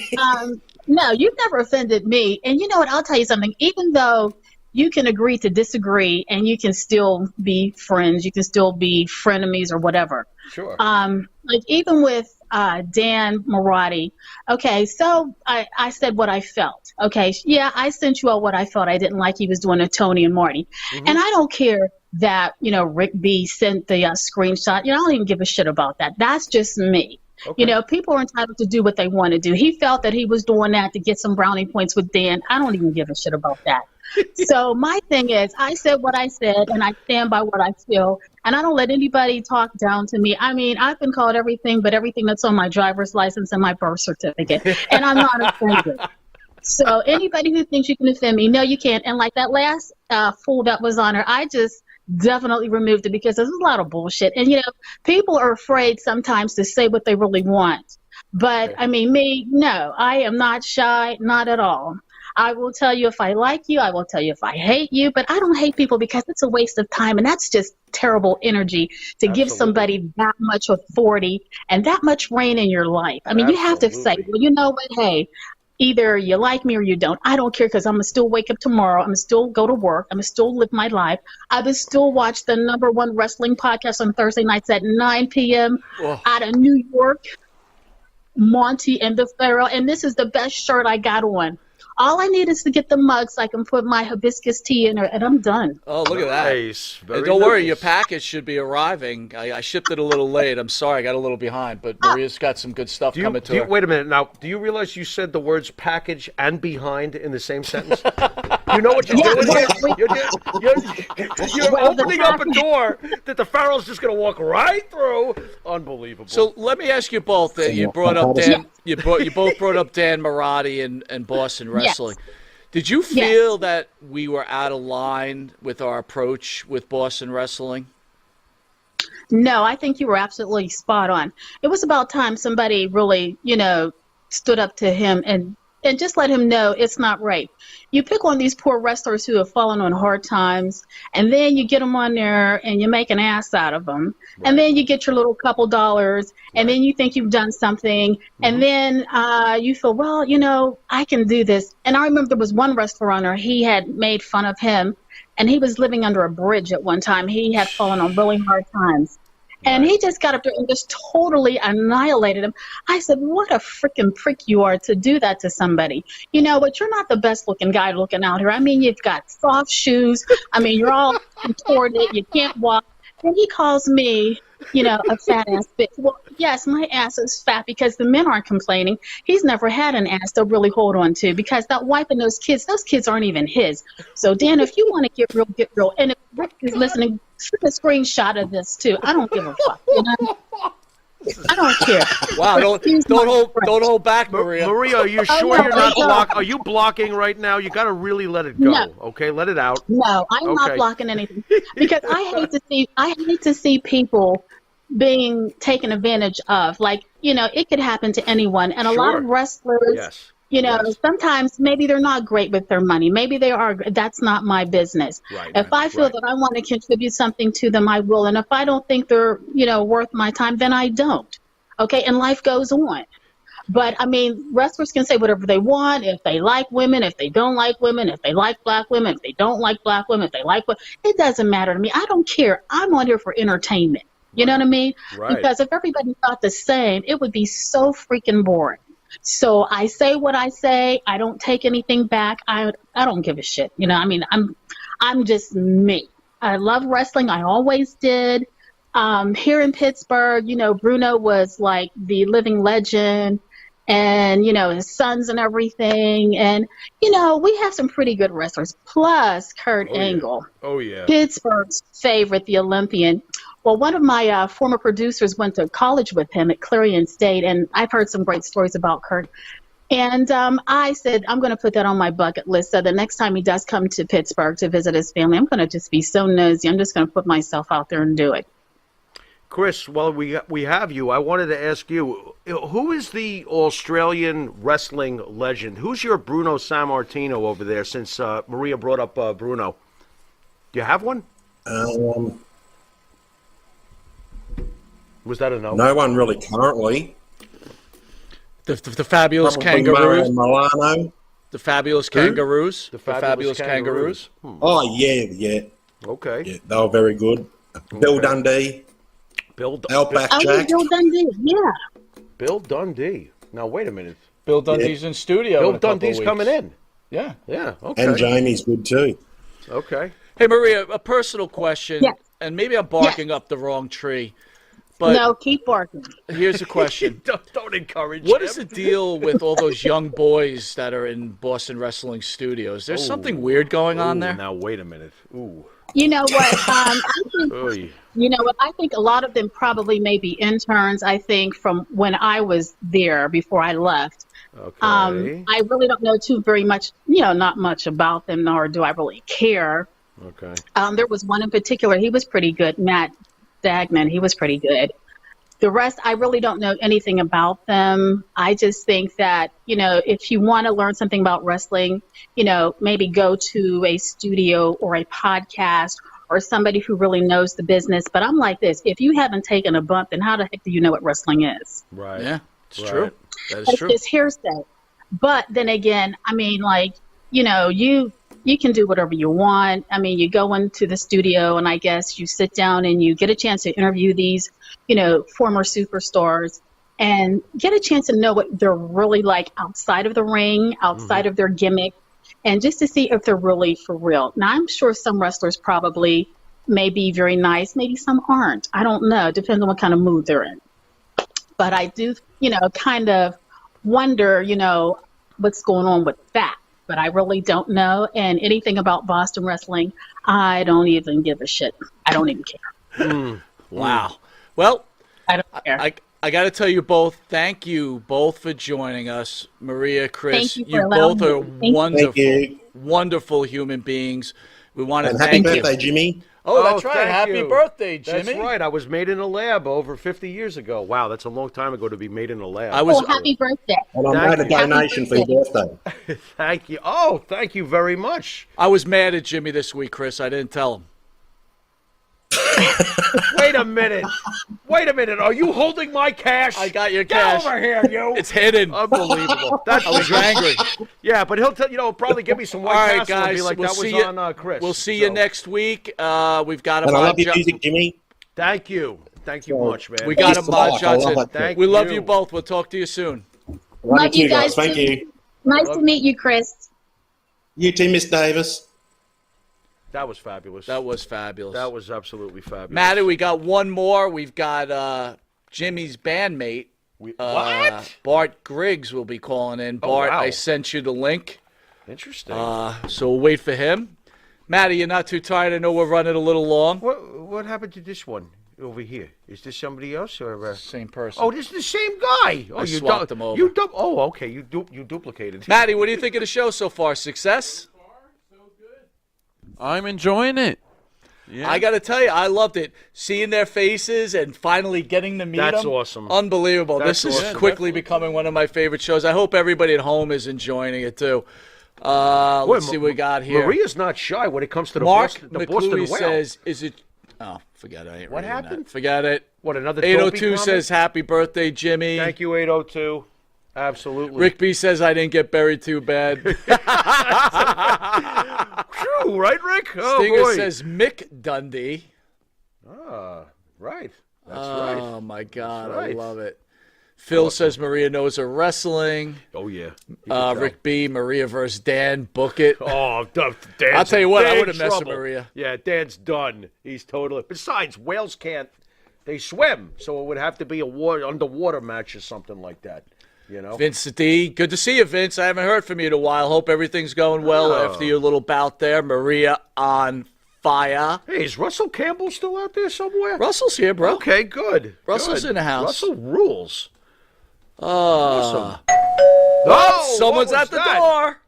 No, you've never offended me. And you know what? I'll tell you something. Even though you can agree to disagree and you can still be friends, you can still be frenemies or whatever. Sure. Like even with Dan Marotti. Okay, so I said what I felt. Okay, yeah, I sent you out what I felt I didn't like he was doing to Tony and Marty. And I don't care that, you know, Rick B sent the screenshot. You know, I don't even give a shit about that. That's just me. Okay. You know, people are entitled to do what they want to do. He felt that he was doing that to get some brownie points with Dan. I don't even give a shit about that. So my thing is, I said what I said, and I stand by what I feel, and I don't let anybody talk down to me. I mean, I've been called everything but everything that's on my driver's license and my birth certificate, and I'm not offended. So anybody who thinks you can offend me, no, you can't. And like that last fool that was on her, I just definitely removed it because there's a lot of bullshit. And, you know, people are afraid sometimes to say what they really want. But, I mean, me, no, I am not shy, not at all. I will tell you if I like you. I will tell you if I hate you. But I don't hate people because it's a waste of time. And that's just terrible energy to give somebody that much authority and that much reign in your life. I mean, you have to say, well, you know what? Hey, either you like me or you don't. I don't care because I'm going to still wake up tomorrow. I'm going to still go to work. I'm going to still live my life. I will still watch the #1 wrestling podcast on Thursday nights at 9 p.m. out of New York, Monty and the Pharaoh. And this is the best shirt I got on. All I need is to get the mug so I can put my hibiscus tea in it, and I'm done. Oh, look at that. Nice. And don't worry, your package should be arriving. I shipped it a little late. I'm sorry, I got a little behind, but Maria's got some good stuff coming to her. Wait a minute. Now, do you realize you said the words package and behind in the same sentence? You know what you're doing here? You're opening up a door that the Pharaoh's just going to walk right through. Unbelievable. So let me ask you both. You brought up Dan. You both brought up Dan Marotti and Boston Wrestling. Yes. Did you feel that we were out of line with our approach with Boston Wrestling? No, I think you were absolutely spot on. It was about time somebody really, you know, stood up to him and just let him know it's not right. You pick on these poor wrestlers who have fallen on hard times, and then you get them on there and you make an ass out of them. Right. And then you get your little couple dollars, and then you think you've done something, and then you feel, well, you know, I can do this. And I remember there was one wrestler on there, he had made fun of him, and he was living under a bridge at one time. He had fallen on really hard times. And he just got up there and just totally annihilated him. I said, what a freaking prick you are to do that to somebody. You know, but you're not the best looking guy looking out here. I mean, you've got soft shoes. I mean, you're all contorted. You can't walk. And he calls me, you know, a fat ass bitch. Well, yes, my ass is fat because the men aren't complaining. He's never had an ass to really hold on to because that wife and those kids aren't even his. So, Dan, if you want to get real, get real. And if Rick is listening, shoot a screenshot of this, too. I don't give a fuck, you know? I don't care. Wow, don't hold back, Maria. Maria, are you sure you're not blocking? Are you blocking right now? You got to really let it go. No. Okay, let it out. No, I'm not blocking anything because I hate to see people being taken advantage of. Like, you know, it could happen to anyone, and a lot of wrestlers. You know, sometimes maybe they're not great with their money. Maybe they are. That's not my business. If I feel that I want to contribute something to them, I will. And if I don't think they're, you know, worth my time, then I don't. Okay, and life goes on. But I mean, wrestlers can say whatever they want. If they like women, if they don't like women, if they like black women, if they don't like black women, if they like it doesn't matter to me. I don't care. I'm on here for entertainment. You know what I mean? Right. Because if everybody thought the same, it would be so freaking boring. So I say what I say. I don't take anything back. I don't give a shit. You know, I mean, I'm just me. I love wrestling. I always did. Here in Pittsburgh, you know, Bruno was like the living legend, and, you know, his sons and everything. And, you know, we have some pretty good wrestlers. Plus Kurt Angle. Oh, yeah. Pittsburgh's favorite, the Olympian. Well, one of my former producers went to college with him at Clarion State, and I've heard some great stories about Kurt. And I said, I'm going to put that on my bucket list. So the next time he does come to Pittsburgh to visit his family, I'm going to just be so nosy. I'm just going to put myself out there and do it. Chris, while we have you, I wanted to ask you, who is the Australian wrestling legend? Who's your Bruno Sammartino over there, since Maria brought up Bruno? Do you have one? Was that a no? No one really currently. The fabulous Probably kangaroos. Milano. The fabulous kangaroos. The fabulous kangaroos. Oh, yeah. Okay. Yeah, they were very good. Bill Dundee. Outback Jack. Bill Dundee, yeah. Bill Dundee. Now, wait a minute. Bill Dundee's in studio. Bill in a couple Dundee's of coming weeks. in. Yeah. Yeah, okay. And Jamie's good too. Okay. Hey, Maria, a personal question, Yes. and maybe I'm barking up the wrong tree, but No, keep barking. here's a question. Don't encourage What him. is the deal with all those young boys that are in Boston Wrestling Studios? There's something weird going on there? Now, wait a minute. Ooh. You know what? I think, Oy. you know what? I think a lot of them probably may be interns. I think from when I was there before I left. Okay. I really don't know very much. You know, not much about them, nor do I really care. Okay. There was one in particular. He was pretty good, Matt Dagman. He was pretty good. The rest, I really don't know anything about them. I just think that, you know, if you want to learn something about wrestling, you know, maybe go to a studio or a podcast or somebody who really knows the business. But I'm like this. If you haven't taken a bump, then how the heck do you know what wrestling is? Right. Yeah, it's Right. true. That is It's true. just hearsay. But then again, I mean, like, you know, you can do whatever you want. I mean, you go into the studio and I guess you sit down and you get a chance to interview these, you know, former superstars and get a chance to know what they're really like outside of the ring, outside of their gimmick, and just to see if they're really for real. Now, I'm sure some wrestlers probably may be very nice. Maybe some aren't. I don't know. It depends on what kind of mood they're in. But I do, you know, kind of wonder, you know, what's going on with that. But I really don't know. And anything about Boston wrestling, I don't even give a shit. I don't even care. Wow. Well, I don't care. I got to tell you both, thank you both for joining us. Maria, Chris, Thank you for allowing both are me. Thank you. wonderful, Thank you. wonderful human beings. We want to And happy thank birthday, you. Jimmy. Oh, that's right. thank Happy you. birthday, Jimmy. That's right. I was made in a lab over 50 years ago. Wow, that's a long time ago to be made in a lab. I was Oh, happy birthday. And I Thank made a you. donation for your birthday. Thank you. Oh, thank you very much. I was mad at Jimmy this week, Chris. I didn't tell him. Wait a minute. Wait a minute. Are you holding my cash? I got your Get cash. over here, you. It's hidden. Unbelievable. That's I was angry. Yeah, but he'll tell probably give me some All white right, castle and be guys. like We'll that see was you. on Chris. We'll see you So, next week. We've got a And I love mod your music, Jimmy. Thank you. Thank you much, man. We got a Thanks a mod lot. I love Johnson. it. Thank We love you. you both. We'll talk to you soon. Love you you guys Thank too. you. Nice to meet you, Chris. You too, Miss Davis. That was fabulous. That was fabulous. That was absolutely fabulous. Matty, we got one more. We've got Jimmy's bandmate. What? Bart Griggs will be calling in. Oh, Bart, wow. I sent you the link. Interesting. So we'll wait for him. Matty, you're not too tired? I know we're running a little long. What happened to this one over here? Is this somebody else or? Same person. Oh, this is the same guy. Oh, I swapped them over. Oh, okay. You duplicated. Matty, what do you think of the show so far? Success? I'm enjoying it. Yeah. I got to tell you, I loved it. Seeing their faces and finally getting to meet them. That's awesome. Unbelievable. That's This is awesome. quickly becoming one of my favorite shows. I hope everybody at home is enjoying it, too. Let's see what we got here. Maria's not shy when it comes to the Mark Boston McClure Whale. says, is it... Oh, forget it. I ain't What reading that. happened? Forget it. What, another 802 dopey comment? says, happy birthday, Jimmy. Thank you, 802. Absolutely. Rick B says I didn't get buried too bad. True, right, Rick? Oh, Stinger boy. says Mick Dundee. Right. That's right. Oh, my God. That's right. I love it. Phil says Maria knows her wrestling. Oh, yeah. Rick B, Maria versus Dan, book it. Oh, Dan's I'll tell you what, I in would have messed with trouble. Maria. Yeah, Dan's done. He's totally. Besides, whales can't. They swim, so it would have to be a underwater match or something like that. You know. Vince D, good to see you, Vince. I haven't heard from you in a while. Hope everything's going well after your little bout there. Maria on fire. Hey, is Russell Campbell still out there somewhere? Russell's here, bro. Okay, good. Russell's Good. in the house. Russell rules. Awesome. Oh, Someone's what was at the that? door.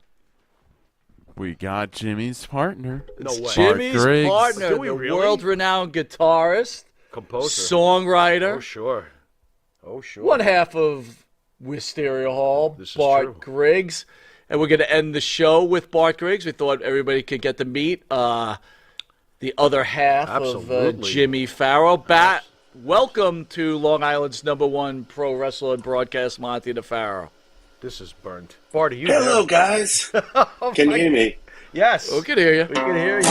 We got Jimmy's partner. No way. Jimmy's Griggs. partner, Do we the really? world-renowned guitarist, Composer. songwriter, Oh, sure. Oh, sure. one half of Wisteria Hall, This is Bart true. Griggs. And we're going to end the show with Bart Griggs. We thought everybody could get to meet the other half of Absolutely. Jimmy Farrow. Welcome to Long Island's #1 pro wrestler and broadcast, Monty DeFaro. This is burnt. Bart, are you Hello, there? guys. Oh, Can you my- hear me? Yes. We can hear you. We can hear you.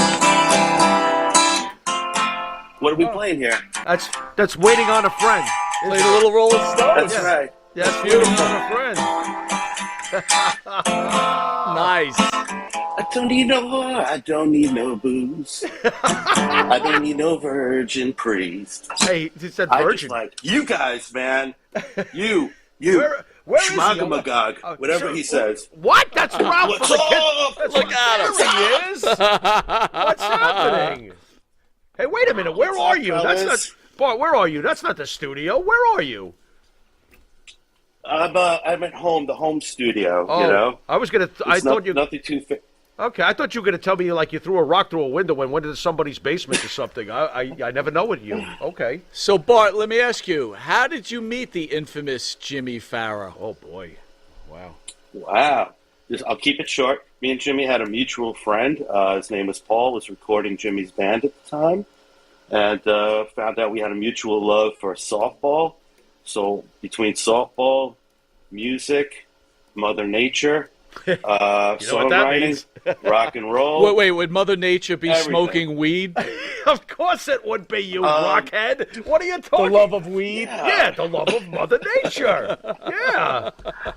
What are we playing here? That's Waiting on a Friend. Played a little Rolling Stones. That's right. That's beautiful. Waiting on a Friend. Nice. I don't need no whore. I don't need no booze. I don't need no virgin priest. Hey, he said I virgin. just like you guys, man. You, Where is he? Schmagamagog, whatever he says. What? That's Ralph. What's from the Kid- up? That's Look at him. There he is. What's happening? Hey, wait a minute. Where What's are up, you? fellas? That's not. Bart, where are you? That's not the studio. Where are you? I'm at home, the home studio. Oh, You know, I was gonna. I It's thought you. nothing too. Okay, I thought you were gonna tell me like you threw a rock through a window and went into somebody's basement or something. I never know with you. Okay. So, Bart, let me ask you, how did you meet the infamous Jimmy Farrow? Oh boy. Wow. Wow. I'll keep it short. Me and Jimmy had a mutual friend. His name was Paul. Was recording Jimmy's band at the time, and found out we had a mutual love for softball. So between softball, music, Mother Nature, songwriting, rock and roll. Wait, would Mother Nature be Everything. smoking weed? Of course it would be, you rockhead. What are you The talking? love of weed? Yeah, the love of Mother Nature. Yeah.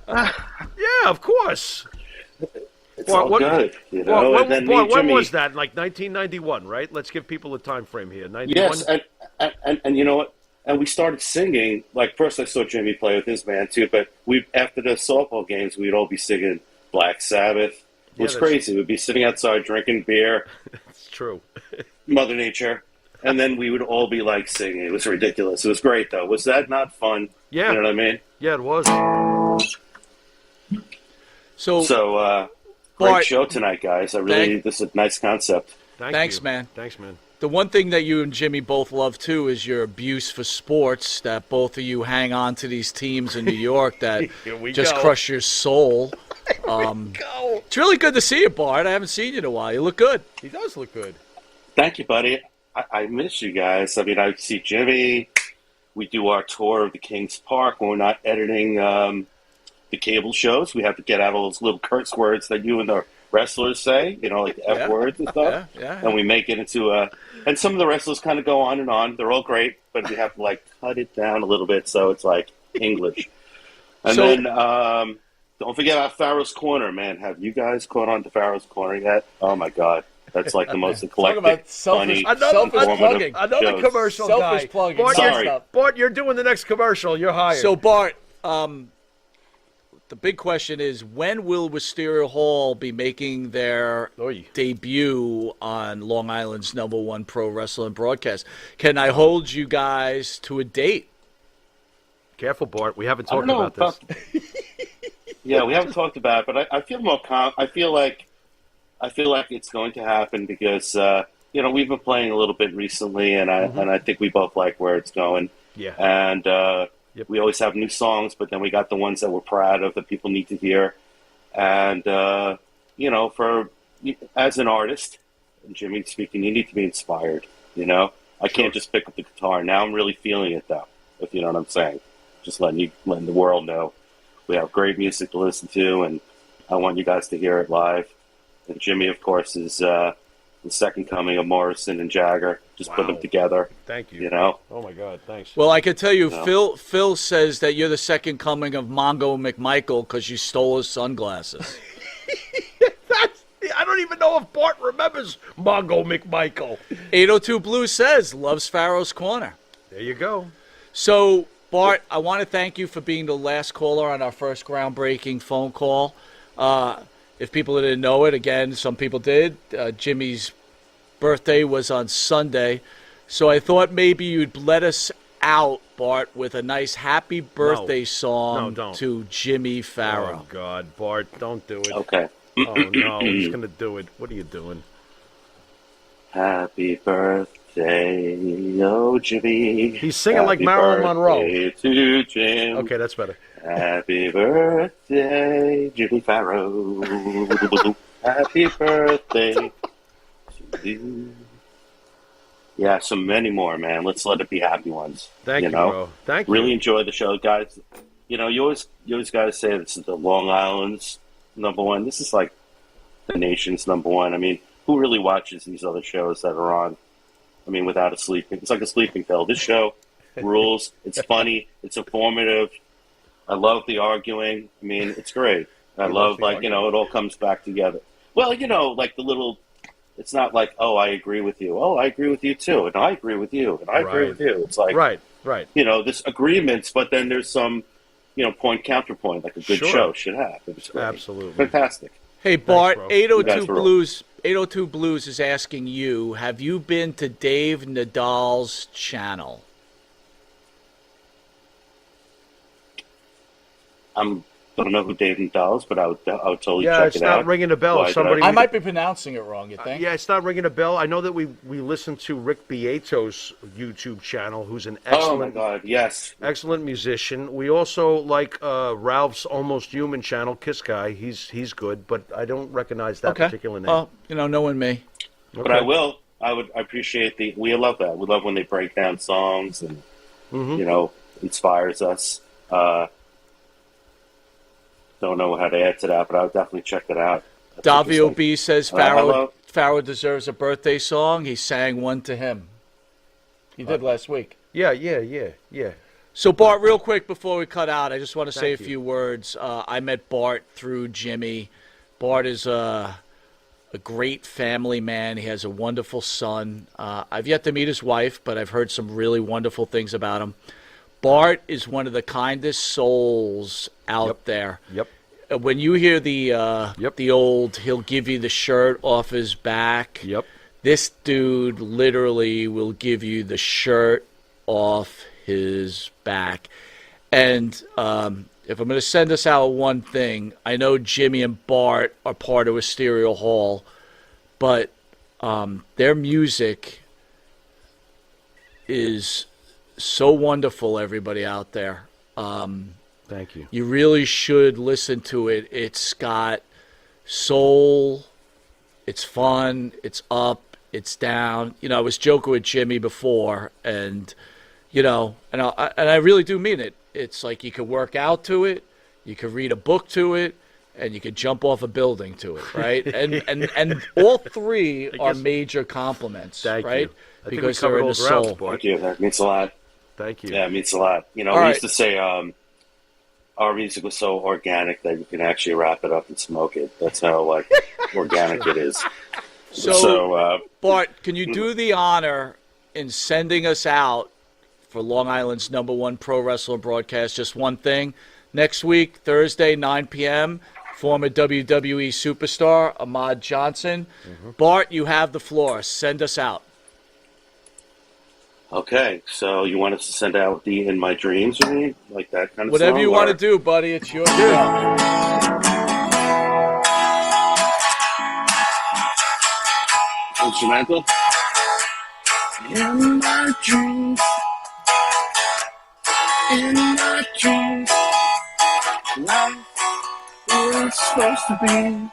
Yeah, of course. It's all good, you know. When, and then me and when Jimmy, was that? Like 1991, right? Let's give people a time frame here. 91. yes, and you know what? And we started singing. Like first, I saw Jimmy play with his band too. But we after the softball games, we'd all be singing Black Sabbath. It was that's- crazy. We'd be sitting outside drinking beer, It's true. Mother Nature, and then we would all be like singing. It was ridiculous. It was great though. Was that not fun? Yeah. You know what I mean? Yeah, it was. So, So great Bart, show tonight, guys. This is a nice concept. Thanks, you. man. Thanks, man. the one thing that you and Jimmy both love, too, is your abuse for sports, that both of you hang on to these teams in New York that Here we just go. crush your soul. It's really good to see you, Bart. I haven't seen you in a while. You look good. He does look good. Thank you, buddy. I miss you guys. I mean, I see Jimmy. We do our tour of the King's Park when we're not editing the cable shows. We have to get out all those little curse words that you and the wrestlers say, you know, like the F words and stuff. Yeah. And we make it into and some of the wrestlers kind of go on and on. They're all great, but we have to, like, cut it down a little bit so it's, like, English. And So- then don't forget about Pharaoh's Corner, man. Have you guys caught on to Pharaoh's Corner yet? Oh, my God. That's like the most eclectic, about selfish- funny, selfish informative plugging. Another shows. commercial Selfish guy. plugging. Bart, Sorry. Bart, you're doing the next commercial. You're hired. So, Bart, the big question is, when will Wisteria Hall be making their debut on Long Island's #1 pro wrestling broadcast? Can I hold you guys to a date? Careful, Bart. We haven't I don't talked know about this. Yeah, we haven't talked about it, but I feel more I feel like it's going to happen because you know, we've been playing a little bit recently, and I think we both like where it's going. Yeah. And we always have new songs, but then we got the ones that we're proud of that people need to hear. And you know, as an artist, and Jimmy speaking, you need to be inspired. You know, I can't just pick up the guitar. Now I'm really feeling it, though. If you know what I'm saying, just letting the world know. We have great music to listen to, and I want you guys to hear it live. And Jimmy, of course, is the second coming of Morrison and Jagger. Just put them together. Thank you. You know? Oh, my God. Thanks. Well, I can tell you, No. Phil says that you're the second coming of Mongo McMichael because you stole his sunglasses. I don't even know if Bart remembers Mongo McMichael. 802 Blue says, loves Pharaoh's Corner. There you go. So, Bart, I want to thank you for being the last caller on our first groundbreaking phone call. If people didn't know it, again, some people did. Jimmy's birthday was on Sunday. So I thought maybe you'd let us out, Bart, with a nice happy birthday song to Jimmy Farrow. Oh, God, Bart, don't do it. Okay. Oh, no, he's going to do it. What are you doing? Happy birthday, oh Jimmy. He's singing like Happy Marilyn Monroe. birthday to Jim. Okay, that's better. Happy birthday, Jimmy Farrow. Happy birthday to you. Yeah, so many more, man. Let's let it be happy ones. Thank you, bro. Thank you. Really enjoy the show, guys. You know, you always got to say this is the Long Island's number one. This is like the nation's number one. I mean, who really watches these other shows that are on? I mean, without a sleeping, it's like a sleeping pill. This show rules. It's funny. It's informative. I love the arguing. I mean, it's great. I love, like, you know, it all comes back together. Well, you know, like the little, it's not like, oh, I agree with you. Oh, I agree with you too. And I agree with you. And I agree with you. It's like, right. You know, there's agreements, but then there's some, you know, point counterpoint, like a good show should have. It's great. Absolutely. Fantastic. Hey, Bart, bro. 802 Blues. 802 Blues is asking you, have you been to Dave Nadal's channel? I don't know who Dave Nadal is, but I would totally check it out. Yeah, it's not ringing a bell. I might be pronouncing it wrong, you think? Yeah, it's not ringing a bell. I know that we listen to Rick Beato's YouTube channel, who's an excellent, oh my God, yes, excellent musician. We also like Ralph's Almost Human channel, Kiss Guy. He's good, but I don't recognize that particular name. Well, you know, knowing me. But I will. I appreciate we love that. We love when they break down songs and you know, inspires us. Don't know how to add to that, but I'll definitely check it out. Davio B says Farrow deserves a birthday song. He sang one to him. He did last week. Yeah. So, Bart, real quick before we cut out, I just want to say a few words. I met Bart through Jimmy. Bart is a great family man. He has a wonderful son. I've yet to meet his wife, but I've heard some really wonderful things about him. Bart is one of the kindest souls out there. Yep. When you hear the old, he'll give you the shirt off his back. Yep. This dude literally will give you the shirt off his back. And if I'm going to send us out one thing, I know Jimmy and Bart are part of Wisteria Hall, but their music is so wonderful, everybody out there. Thank you. You really should listen to it. It's got soul, it's fun, it's up, it's down. You know, I was joking with Jimmy before, and, you know, and I really do mean it. It's like you could work out to it, you could read a book to it, and you could jump off a building to it, right? and all three are major compliments, right? Because they're in the soul. Thank you. That means a lot. Thank you. Yeah, it means a lot. You know, we used to say our music was so organic that you can actually wrap it up and smoke it. That's how, like, organic it is. So Bart, can you do the honor in sending us out for Long Island's #1 pro wrestling broadcast? Just one thing. Next week, Thursday, 9 p.m., former WWE superstar Ahmad Johnson. Bart, you have the floor. Send us out. Okay, so you want us to send out the In My Dreams, or me? Like that kind of Whatever song? you want to do, buddy. It's your show. Instrumental? In my dreams, life is supposed to be.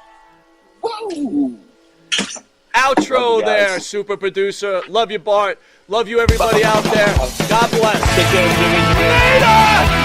Whoa! Outro there, super producer. Love you, Bart. Love you, everybody out there. God bless. Take care, Jimmy. Later!